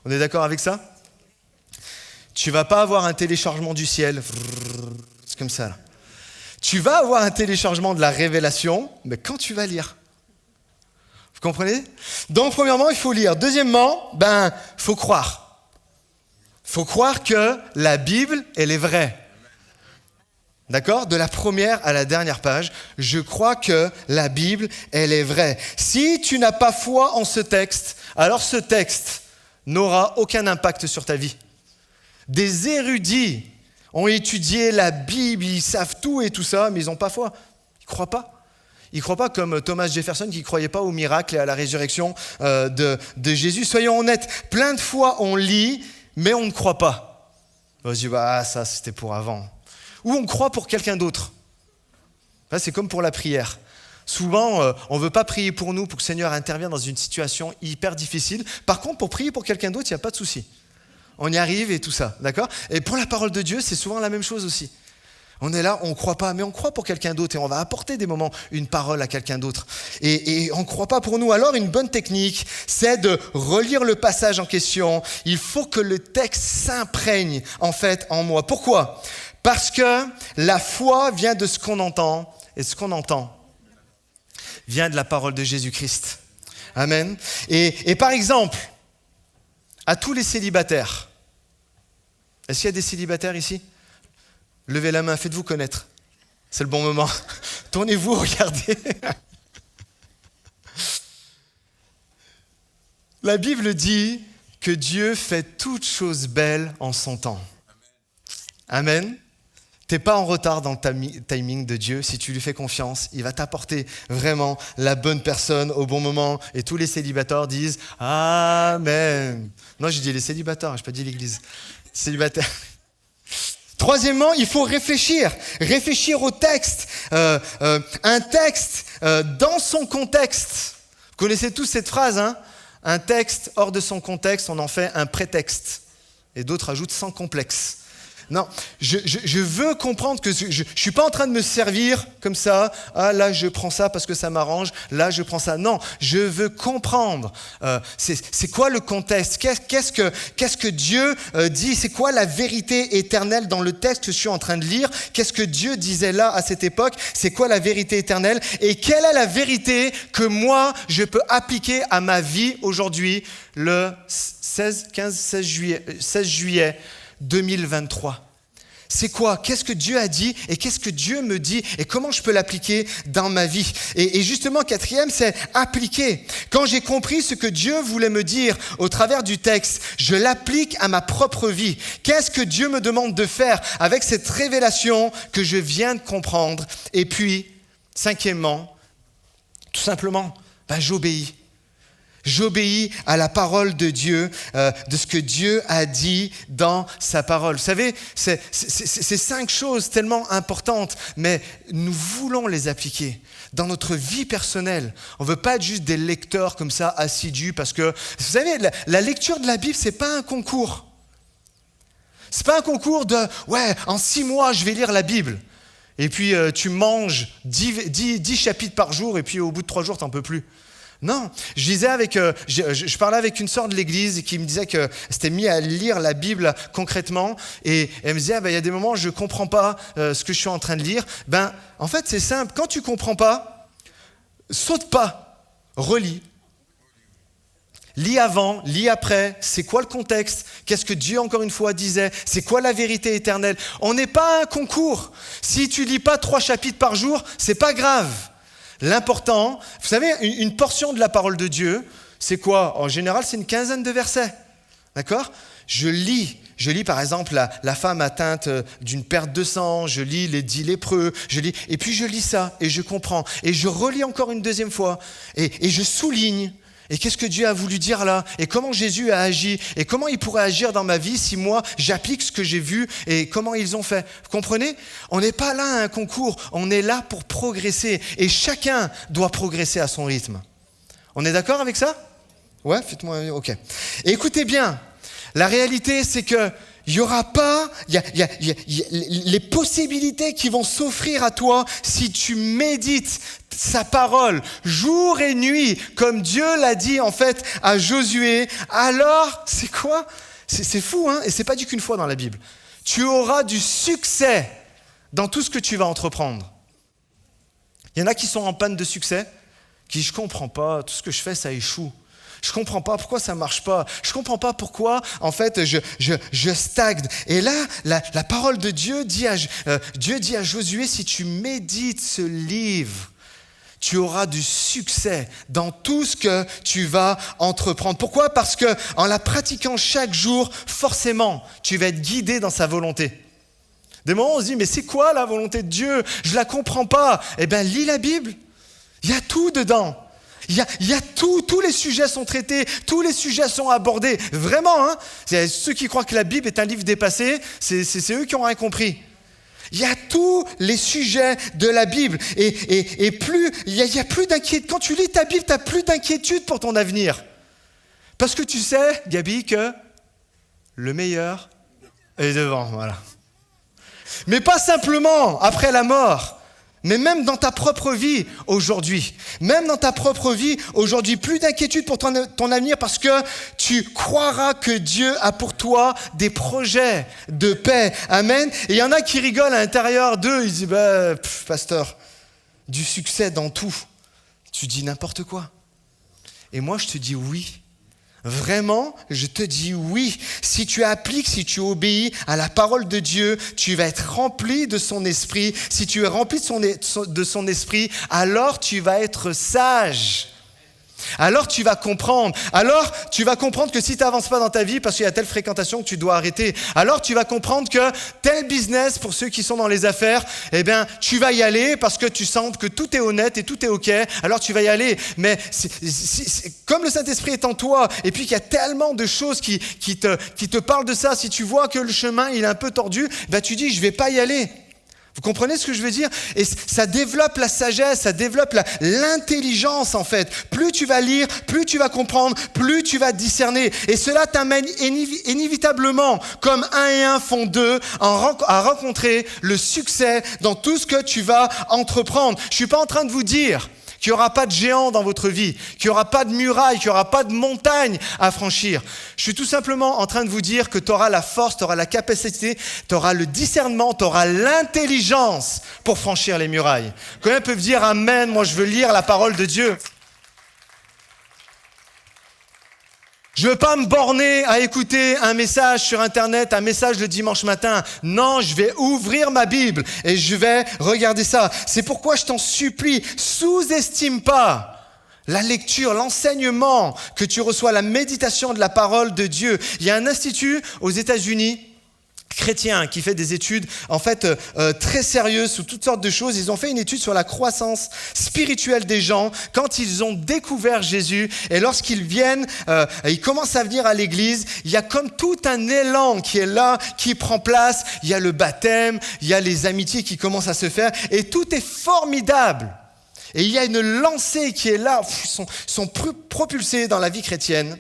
On est d'accord avec ça? Tu ne vas pas avoir un téléchargement du ciel. C'est comme ça, là. Tu vas avoir un téléchargement de la révélation, mais quand tu vas lire. Vous comprenez? Donc, premièrement, il faut lire. Deuxièmement, il faut croire. Il faut croire que la Bible, elle est vraie. D'accord? De la première à la dernière page, je crois que la Bible, elle est vraie. Si tu n'as pas foi en ce texte, alors ce texte n'aura aucun impact sur ta vie. Des érudits ont étudié la Bible, ils savent tout et tout ça, mais ils n'ont pas foi. Ils ne croient pas. Ils ne croient pas comme Thomas Jefferson qui ne croyait pas au miracle et à la résurrection de Jésus. Soyons honnêtes, plein de fois on lit, mais on ne croit pas. On se dit, ça c'était pour avant. Ou on croit pour quelqu'un d'autre. C'est comme pour la prière. Souvent, on ne veut pas prier pour nous, pour que le Seigneur intervienne dans une situation hyper difficile. Par contre, pour prier pour quelqu'un d'autre, il n'y a pas de souci. On y arrive et tout ça, d'accord? Et pour la parole de Dieu, c'est souvent la même chose aussi. On est là, on ne croit pas, mais on croit pour quelqu'un d'autre et on va apporter des moments une parole à quelqu'un d'autre. Et on ne croit pas pour nous. Alors, une bonne technique, c'est de relire le passage en question. Il faut que le texte s'imprègne, en fait, en moi. Pourquoi? Parce que la foi vient de ce qu'on entend, et ce qu'on entend vient de la parole de Jésus-Christ. Amen. Et par exemple, à tous les célibataires, est-ce qu'il y a des célibataires ici? Levez la main, faites-vous connaître. C'est le bon moment. Tournez-vous, regardez. La Bible dit que Dieu fait toutes choses belles en son temps. Amen. Tu n'es pas en retard dans le timing de Dieu. Si tu lui fais confiance, il va t'apporter vraiment la bonne personne au bon moment. Et tous les célibataires disent « Amen ». Non, je dis les célibataires, je n'ai pas dit l'église. Célibataires. Troisièmement, il faut réfléchir au texte, un texte dans son contexte. Vous connaissez tous cette phrase, hein? Un texte hors de son contexte, on en fait un prétexte. Et d'autres ajoutent sans complexe. Non, je veux comprendre que je ne suis pas en train de me servir comme ça. Ah là, je prends ça parce que ça m'arrange. Là, je prends ça. Non, je veux comprendre. C'est quoi le contexte? Qu'est-ce que Dieu dit? C'est quoi la vérité éternelle dans le texte que je suis en train de lire? Qu'est-ce que Dieu disait là à cette époque? C'est quoi la vérité éternelle? Et quelle est la vérité que moi, je peux appliquer à ma vie aujourd'hui, le 16 juillet 2023. C'est quoi? Qu'est-ce que Dieu a dit et qu'est-ce que Dieu me dit et comment je peux l'appliquer dans ma vie? Et justement, quatrième, c'est appliquer. Quand j'ai compris ce que Dieu voulait me dire au travers du texte, je l'applique à ma propre vie. Qu'est-ce que Dieu me demande de faire avec cette révélation que je viens de comprendre? Et puis, cinquièmement, tout simplement, j'obéis. J'obéis à la parole de Dieu, de ce que Dieu a dit dans sa parole. Vous savez, c'est 5 choses tellement importantes, mais nous voulons les appliquer dans notre vie personnelle. On ne veut pas être juste des lecteurs comme ça, assidus, parce que, vous savez, la lecture de la Bible, ce n'est pas un concours. Ce n'est pas un concours de, en 6 mois, je vais lire la Bible. Et puis, tu manges 10 chapitres par jour, et puis au bout de 3 jours, tu n'en peux plus. Non, je parlais avec une sœur de l'église qui me disait qu'elle s'était mise à lire la Bible concrètement et elle me disait, il y a des moments où je ne comprends pas ce que je suis en train de lire. En fait, c'est simple, quand tu ne comprends pas, saute pas, relis. Lis avant, lis après, c'est quoi le contexte? Qu'est-ce que Dieu, encore une fois, disait? C'est quoi la vérité éternelle? On n'est pas un concours. Si tu ne lis pas 3 chapitres par jour, ce n'est pas grave. L'important, vous savez, une portion de la parole de Dieu, c'est quoi? En général, c'est une quinzaine de versets. D'accord? Je lis par exemple la femme atteinte d'une perte de sang, je lis les 10 lépreux, et puis je lis ça et je comprends. Et je relis encore une deuxième fois et je souligne. Et qu'est-ce que Dieu a voulu dire là? Et comment Jésus a agi? Et comment il pourrait agir dans ma vie si moi j'applique ce que j'ai vu et comment ils ont fait? Vous comprenez? On n'est pas là à un concours, on est là pour progresser. Et chacun doit progresser à son rythme. On est d'accord avec ça? Ouais, faites-moi, ok. Et écoutez bien, la réalité c'est que il n'y aura pas, les possibilités qui vont s'offrir à toi si tu médites sa parole jour et nuit, comme Dieu l'a dit en fait à Josué. Alors, c'est quoi? C'est fou, hein? Et c'est pas dit qu'une fois dans la Bible. Tu auras du succès dans tout ce que tu vas entreprendre. Il y en a qui sont en panne de succès, qui disent, je comprends pas, tout ce que je fais, ça échoue. Je comprends pas pourquoi ça marche pas. Je comprends pas pourquoi, en fait, je stagne. Et là, la parole de Dieu dit à Josué, si tu médites ce livre, tu auras du succès dans tout ce que tu vas entreprendre. Pourquoi? Parce que en la pratiquant chaque jour, forcément, tu vas être guidé dans sa volonté. Des moments où on se dit, mais c'est quoi la volonté de Dieu? Je la comprends pas. Eh bien, lis la Bible. Il y a tout dedans. Il y a tout, tous les sujets sont traités, tous les sujets sont abordés. Vraiment, hein? Ceux qui croient que la Bible est un livre dépassé, c'est eux qui ont rien compris. Il y a tous les sujets de la Bible. Et plus, il y a plus d'inquiétude. Quand tu lis ta Bible, tu n'as plus d'inquiétude pour ton avenir. Parce que tu sais, Gabi, que le meilleur est devant. Voilà. Mais pas simplement après la mort. Mais même dans ta propre vie aujourd'hui, plus d'inquiétude pour ton avenir parce que tu croiras que Dieu a pour toi des projets de paix. Amen. Et il y en a qui rigolent à l'intérieur d'eux, ils disent, pasteur, du succès dans tout. Tu dis n'importe quoi. Et moi je te dis oui. Vraiment, je te dis oui. Si tu appliques, si tu obéis à la parole de Dieu, tu vas être rempli de son esprit. Si tu es rempli de son esprit, alors tu vas être sage. Alors tu vas comprendre. Alors tu vas comprendre que si tu n'avances pas dans ta vie parce qu'il y a telle fréquentation que tu dois arrêter. Alors tu vas comprendre que tel business, pour ceux qui sont dans les affaires, eh bien tu vas y aller parce que tu sens que tout est honnête et tout est ok. Alors tu vas y aller. Mais comme le Saint-Esprit est en toi et puis qu'il y a tellement de choses qui te parlent de ça, si tu vois que le chemin il est un peu tordu, ben tu dis je vais pas y aller. Vous comprenez ce que je veux dire? Et ça développe la sagesse, ça développe l'intelligence en fait. Plus tu vas lire, plus tu vas comprendre, plus tu vas discerner. Et cela t'amène inévitablement, comme 1 et 1 font 2, à rencontrer le succès dans tout ce que tu vas entreprendre. Je ne suis pas en train de vous dire qu'il n'y aura pas de géant dans votre vie, qu'il n'y aura pas de muraille, qu'il n'y aura pas de montagne à franchir. Je suis tout simplement en train de vous dire que tu auras la force, tu auras la capacité, tu auras le discernement, tu auras l'intelligence pour franchir les murailles. Combien peuvent dire amen, moi je veux lire la parole de Dieu. Je ne veux pas me borner à écouter un message sur Internet, un message le dimanche matin. Non, je vais ouvrir ma Bible et je vais regarder ça. C'est pourquoi je t'en supplie, sous-estime pas la lecture, l'enseignement que tu reçois, la méditation de la parole de Dieu. Il y a un institut aux États-Unis chrétien qui fait des études en fait très sérieuses sur toutes sortes de choses. Ils ont fait une étude sur la croissance spirituelle des gens quand ils ont découvert Jésus et lorsqu'ils viennent, ils commencent à venir à l'église, il y a comme tout un élan qui est là, qui prend place, il y a le baptême, il y a les amitiés qui commencent à se faire et tout est formidable. Et il y a une lancée qui est là, sont propulsés dans la vie chrétienne.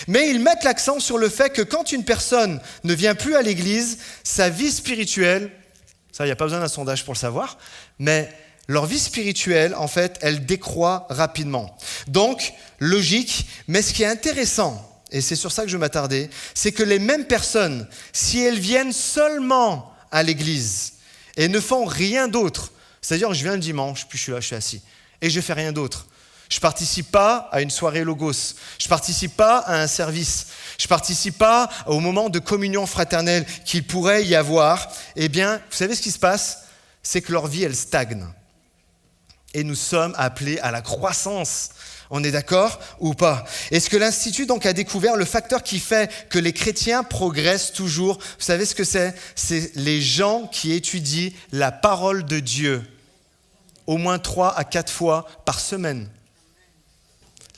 Mais ils mettent l'accent sur le fait que quand une personne ne vient plus à l'église, sa vie spirituelle, ça il n'y a pas besoin d'un sondage pour le savoir, mais leur vie spirituelle, en fait, elle décroît rapidement. Donc, logique, mais ce qui est intéressant, et c'est sur ça que je m'attardais, c'est que les mêmes personnes, si elles viennent seulement à l'église et ne font rien d'autre, c'est-à-dire je viens le dimanche, puis je suis là, je suis assis, et je fais rien d'autre. Je participe pas à une soirée Logos. Je participe pas à un service. Je participe pas au moment de communion fraternelle qu'il pourrait y avoir. Eh bien, vous savez ce qui se passe? C'est que leur vie, elle stagne. Et nous sommes appelés à la croissance On est d'accord ou pas? Est-ce que l'Institut donc a découvert le facteur qui fait que les chrétiens progressent toujours? Vous savez ce que c'est? C'est les gens qui étudient la parole de Dieu au moins 3 à 4 fois par semaine.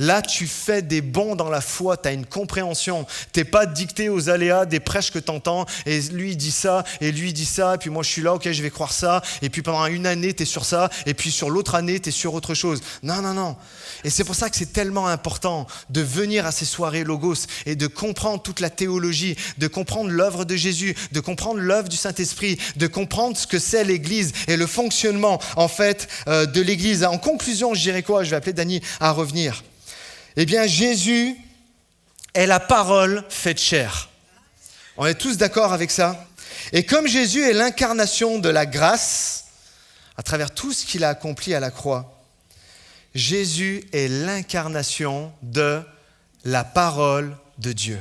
Là, tu fais des bonds dans la foi, tu as une compréhension. Tu n'es pas dicté aux aléas des prêches que tu entends, et lui il dit ça, et lui il dit ça, et puis moi je suis là, ok, je vais croire ça, et puis pendant une année, tu es sur ça, et puis sur l'autre année, tu es sur autre chose. Non. Et c'est pour ça que c'est tellement important de venir à ces soirées Logos et de comprendre toute la théologie, de comprendre l'œuvre de Jésus, de comprendre l'œuvre du Saint-Esprit, de comprendre ce que c'est l'Église et le fonctionnement en fait de l'Église. En conclusion, je dirais quoi? Je vais appeler Dany à revenir. Eh bien, Jésus est la parole faite chair. On est tous d'accord avec ça? Et comme Jésus est l'incarnation de la grâce, à travers tout ce qu'il a accompli à la croix, Jésus est l'incarnation de la parole de Dieu.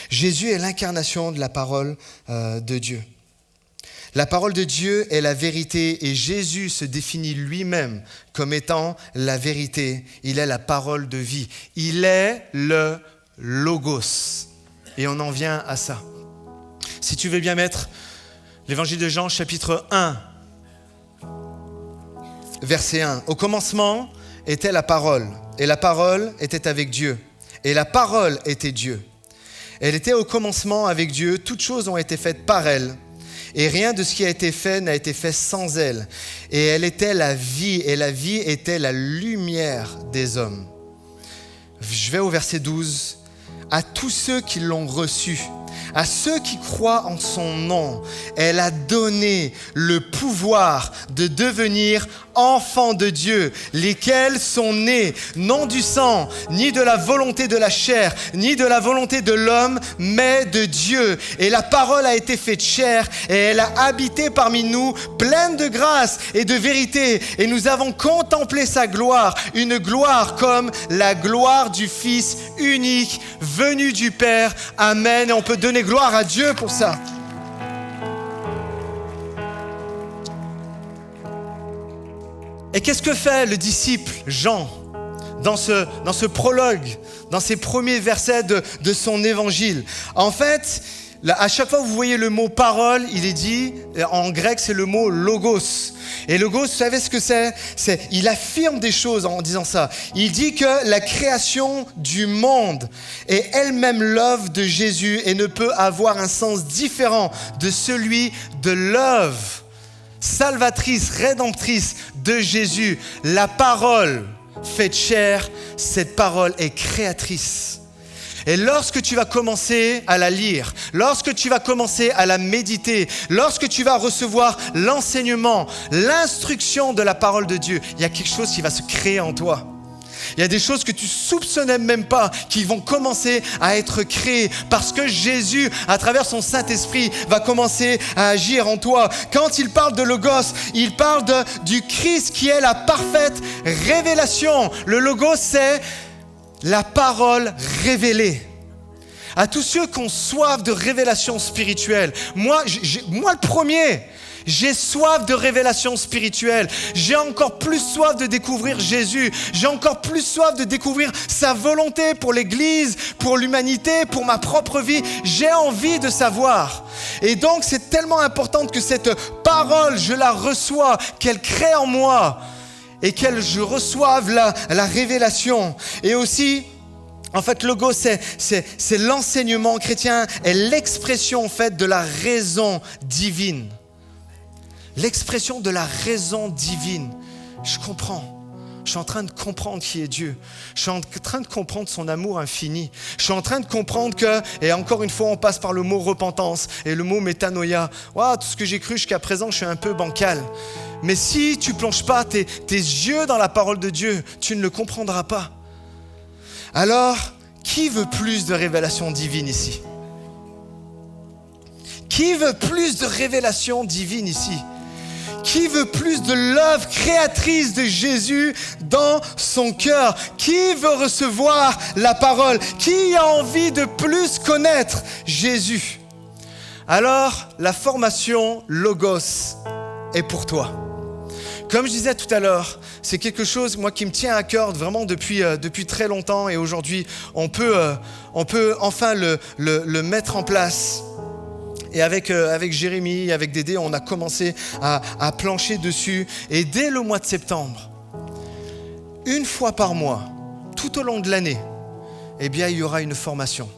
Jésus est l'incarnation de la parole de Dieu. La parole de Dieu est la vérité et Jésus se définit lui-même comme étant la vérité. Il est la parole de vie. Il est le Logos. Et on en vient à ça. Si tu veux bien mettre l'Évangile de Jean, chapitre 1, verset 1. Au commencement était la parole, et la parole était avec Dieu, et la parole était Dieu. Elle était au commencement avec Dieu, toutes choses ont été faites par elle. Et rien de ce qui a été fait n'a été fait sans elle. Et elle était la vie, et la vie était la lumière des hommes. Je vais au verset 12. À tous ceux qui l'ont reçu, à ceux qui croient en son nom, elle a donné le pouvoir de devenir enfants de Dieu, lesquels sont nés non du sang, ni de la volonté de la chair, ni de la volonté de l'homme, mais de Dieu. Et la parole a été faite chair, et elle a habité parmi nous, pleine de grâce et de vérité. Et nous avons contemplé sa gloire, une gloire comme la gloire du Fils unique, venu du Père. Amen. Et on peut donner gloire à Dieu pour ça. Et qu'est-ce que fait le disciple Jean dans ce prologue, dans ces premiers versets de son évangile? En fait, à chaque fois que vous voyez le mot parole, il est dit, en grec c'est le mot logos. Et logos, vous savez ce que c'est? Il affirme des choses en disant ça. Il dit que la création du monde est elle-même l'œuvre de Jésus et ne peut avoir un sens différent de celui de l'œuvre salvatrice, rédemptrice de Jésus. La parole faite chair, cette parole est créatrice. Et lorsque tu vas commencer à la lire, lorsque tu vas commencer à la méditer, lorsque tu vas recevoir l'enseignement, l'instruction de la parole de Dieu, il y a quelque chose qui va se créer en toi. Il y a des choses que tu soupçonnais même pas qui vont commencer à être créées parce que Jésus, à travers son Saint-Esprit, va commencer à agir en toi. Quand il parle de Logos, il parle du Christ qui est la parfaite révélation. Le Logos, c'est la parole révélée. À tous ceux qui ont soif de révélation spirituelle, moi le premier, j'ai soif de révélation spirituelle. J'ai encore plus soif de découvrir Jésus. J'ai encore plus soif de découvrir sa volonté pour l'Église, pour l'humanité, pour ma propre vie. J'ai envie de savoir. Et donc, c'est tellement important que cette parole, je la reçois, qu'elle crée en moi et qu'elle je reçoive la révélation. Et aussi, en fait, Logos, c'est l'enseignement chrétien et l'expression en fait de la raison divine. L'expression de la raison divine. Je comprends. Je suis en train de comprendre qui est Dieu. Je suis en train de comprendre son amour infini. Je suis en train de comprendre que, et encore une fois, on passe par le mot repentance et le mot métanoïa. Wow, tout ce que j'ai cru jusqu'à présent, je suis un peu bancal. Mais si tu ne plonges pas tes yeux dans la parole de Dieu, tu ne le comprendras pas. Alors, qui veut plus de révélation divine ici? Qui veut plus de révélation divine ici? Qui veut plus de l'œuvre créatrice de Jésus dans son cœur? Qui veut recevoir la parole? Qui a envie de plus connaître Jésus? Alors, la formation Logos est pour toi. Comme je disais tout à l'heure, c'est quelque chose, moi, qui me tient à cœur vraiment depuis très longtemps. Et aujourd'hui, on peut enfin le mettre en place. Et avec Jérémy, avec Dédé, on a commencé à plancher dessus. Et dès le mois de septembre, une fois par mois, tout au long de l'année, eh bien, il y aura une formation.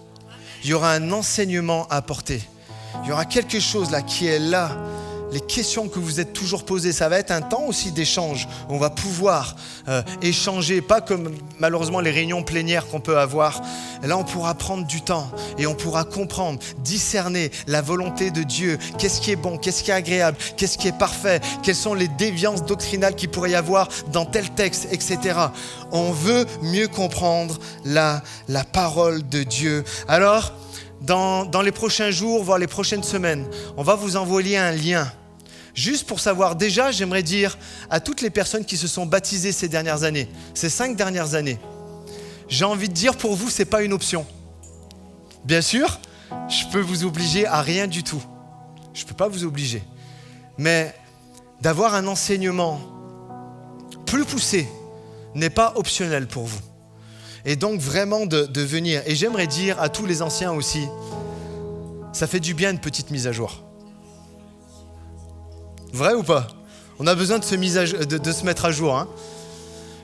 Il y aura un enseignement à apporter. Il y aura quelque chose là qui est là. Les questions que vous êtes toujours posées, ça va être un temps aussi d'échange. On va pouvoir échanger, pas comme malheureusement les réunions plénières qu'on peut avoir. Et là, on pourra prendre du temps et on pourra comprendre, discerner la volonté de Dieu. Qu'est-ce qui est bon, qu'est-ce qui est agréable, qu'est-ce qui est parfait, quelles sont les déviances doctrinales qu'il pourrait y avoir dans tel texte, etc. On veut mieux comprendre la parole de Dieu. Alors, dans les prochains jours, voire les prochaines semaines, on va vous envoyer un lien. Juste pour savoir, déjà, j'aimerais dire à toutes les personnes qui se sont baptisées ces dernières années, ces 5 dernières années, j'ai envie de dire pour vous, ce n'est pas une option. Bien sûr, je peux vous obliger à rien du tout. Je ne peux pas vous obliger. Mais d'avoir un enseignement plus poussé n'est pas optionnel pour vous. Et donc vraiment de venir. Et j'aimerais dire à tous les anciens aussi, ça fait du bien une petite mise à jour. Vrai ou pas? On a besoin de se mettre à jour. Hein.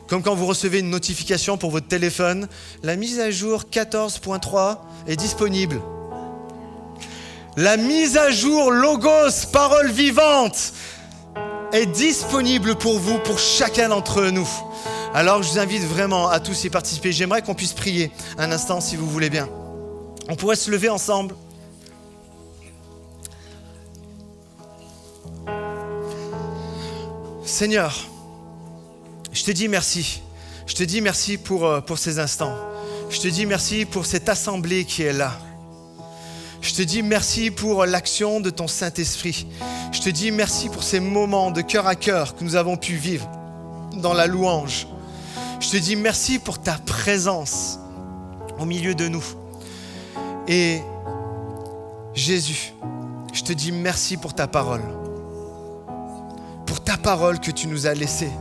Comme quand vous recevez une notification pour votre téléphone, la mise à jour 14.3 est disponible. La mise à jour Logos, parole vivante, est disponible pour vous, pour chacun d'entre nous. Alors je vous invite vraiment à tous y participer. J'aimerais qu'on puisse prier un instant si vous voulez bien. On pourrait se lever ensemble. Seigneur, je te dis merci. Je te dis merci pour ces instants. Je te dis merci pour cette assemblée qui est là. Je te dis merci pour l'action de ton Saint-Esprit. Je te dis merci pour ces moments de cœur à cœur que nous avons pu vivre dans la louange. Je te dis merci pour ta présence au milieu de nous. Et Jésus, je te dis merci pour ta parole. Pour ta parole que tu nous as laissée.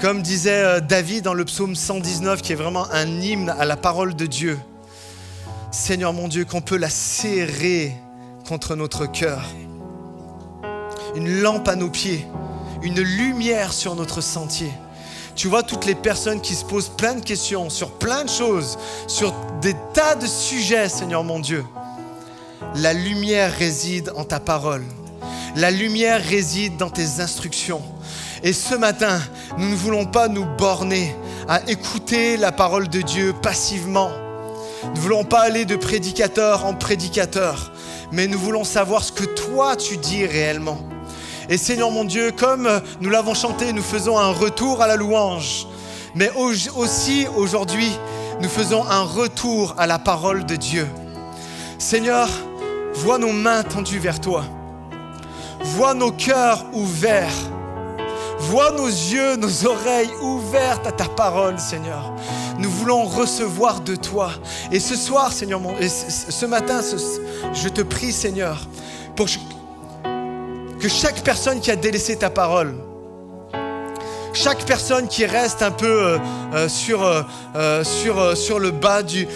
Comme disait David dans le psaume 119, qui est vraiment un hymne à la parole de Dieu. Seigneur mon Dieu, qu'on peut la serrer contre notre cœur. Une lampe à nos pieds, une lumière sur notre sentier. Tu vois toutes les personnes qui se posent plein de questions sur plein de choses, sur des tas de sujets, Seigneur mon Dieu. La lumière réside en ta parole. La lumière réside dans tes instructions. Et ce matin, nous ne voulons pas nous borner à écouter la parole de Dieu passivement. Nous ne voulons pas aller de prédicateur en prédicateur, mais nous voulons savoir ce que toi tu dis réellement. Et Seigneur mon Dieu, comme nous l'avons chanté, nous faisons un retour à la louange. Mais aussi aujourd'hui, nous faisons un retour à la parole de Dieu. Seigneur, vois nos mains tendues vers toi. Vois nos cœurs ouverts. Vois nos yeux, nos oreilles ouvertes à ta parole, Seigneur. Nous voulons recevoir de toi. Et ce soir, Seigneur, ce matin, je te prie, Seigneur, pour que chaque personne qui a délaissé ta parole, chaque personne qui reste un peu sur le bas du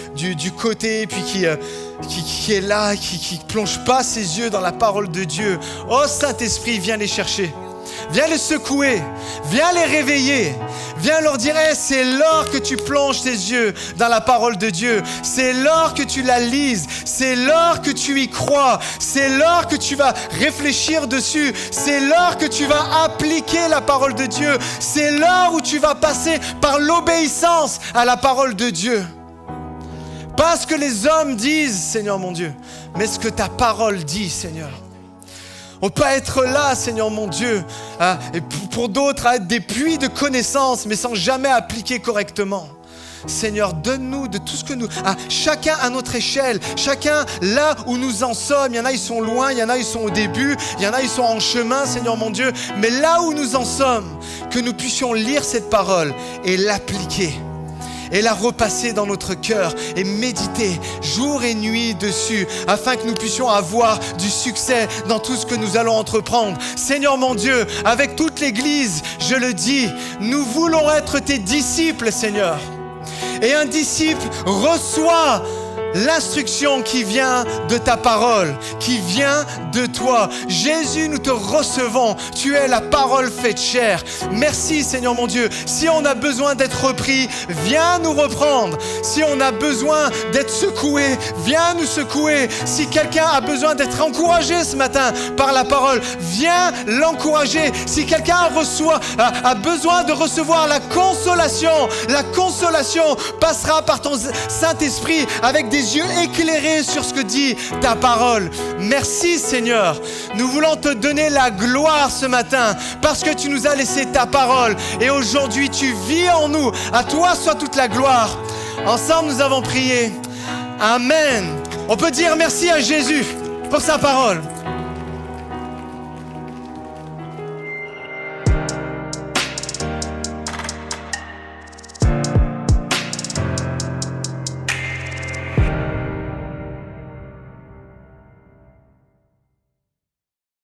côté, puis qui est là, qui plonge pas ses yeux dans la parole de Dieu, oh Saint-Esprit, viens les chercher. Viens les secouer, viens les réveiller, viens leur dire hey, c'est l'heure que tu plonges tes yeux dans la parole de Dieu, c'est l'heure que tu la lises, c'est l'heure que tu y crois, c'est l'heure que tu vas réfléchir dessus, c'est l'heure que tu vas appliquer la parole de Dieu, c'est l'heure où tu vas passer par l'obéissance à la parole de Dieu. Pas ce que les hommes disent, Seigneur mon Dieu, mais ce que ta parole dit, Seigneur. On peut être là, Seigneur mon Dieu, et pour d'autres, à être des puits de connaissances, mais sans jamais appliquer correctement. Seigneur, donne-nous de tout ce que nous... chacun à notre échelle, chacun là où nous en sommes. Il y en a, ils sont loin, il y en a, ils sont au début, il y en a, ils sont en chemin, Seigneur mon Dieu. Mais là où nous en sommes, que nous puissions lire cette parole et l'appliquer. et la repasser dans notre cœur et méditer jour et nuit dessus afin que nous puissions avoir du succès dans tout ce que nous allons entreprendre. Seigneur mon Dieu, avec toute l'Église, je le dis, nous voulons être tes disciples, Seigneur. Et un disciple reçoit l'instruction qui vient de ta parole, qui vient de toi. Jésus, nous te recevons. Tu es la parole faite chair. Merci Seigneur mon Dieu. Si on a besoin d'être repris, viens nous reprendre. Si on a besoin d'être secoué, viens nous secouer. Si quelqu'un a besoin d'être encouragé ce matin par la parole, viens l'encourager. Si quelqu'un a besoin de recevoir la consolation passera par ton Saint-Esprit avec des yeux éclairés sur ce que dit ta parole. Merci Seigneur. Nous voulons te donner la gloire ce matin parce que tu nous as laissé ta parole et aujourd'hui tu vis en nous. À toi soit toute la gloire. Ensemble nous avons prié. Amen. On peut dire merci à Jésus pour sa parole.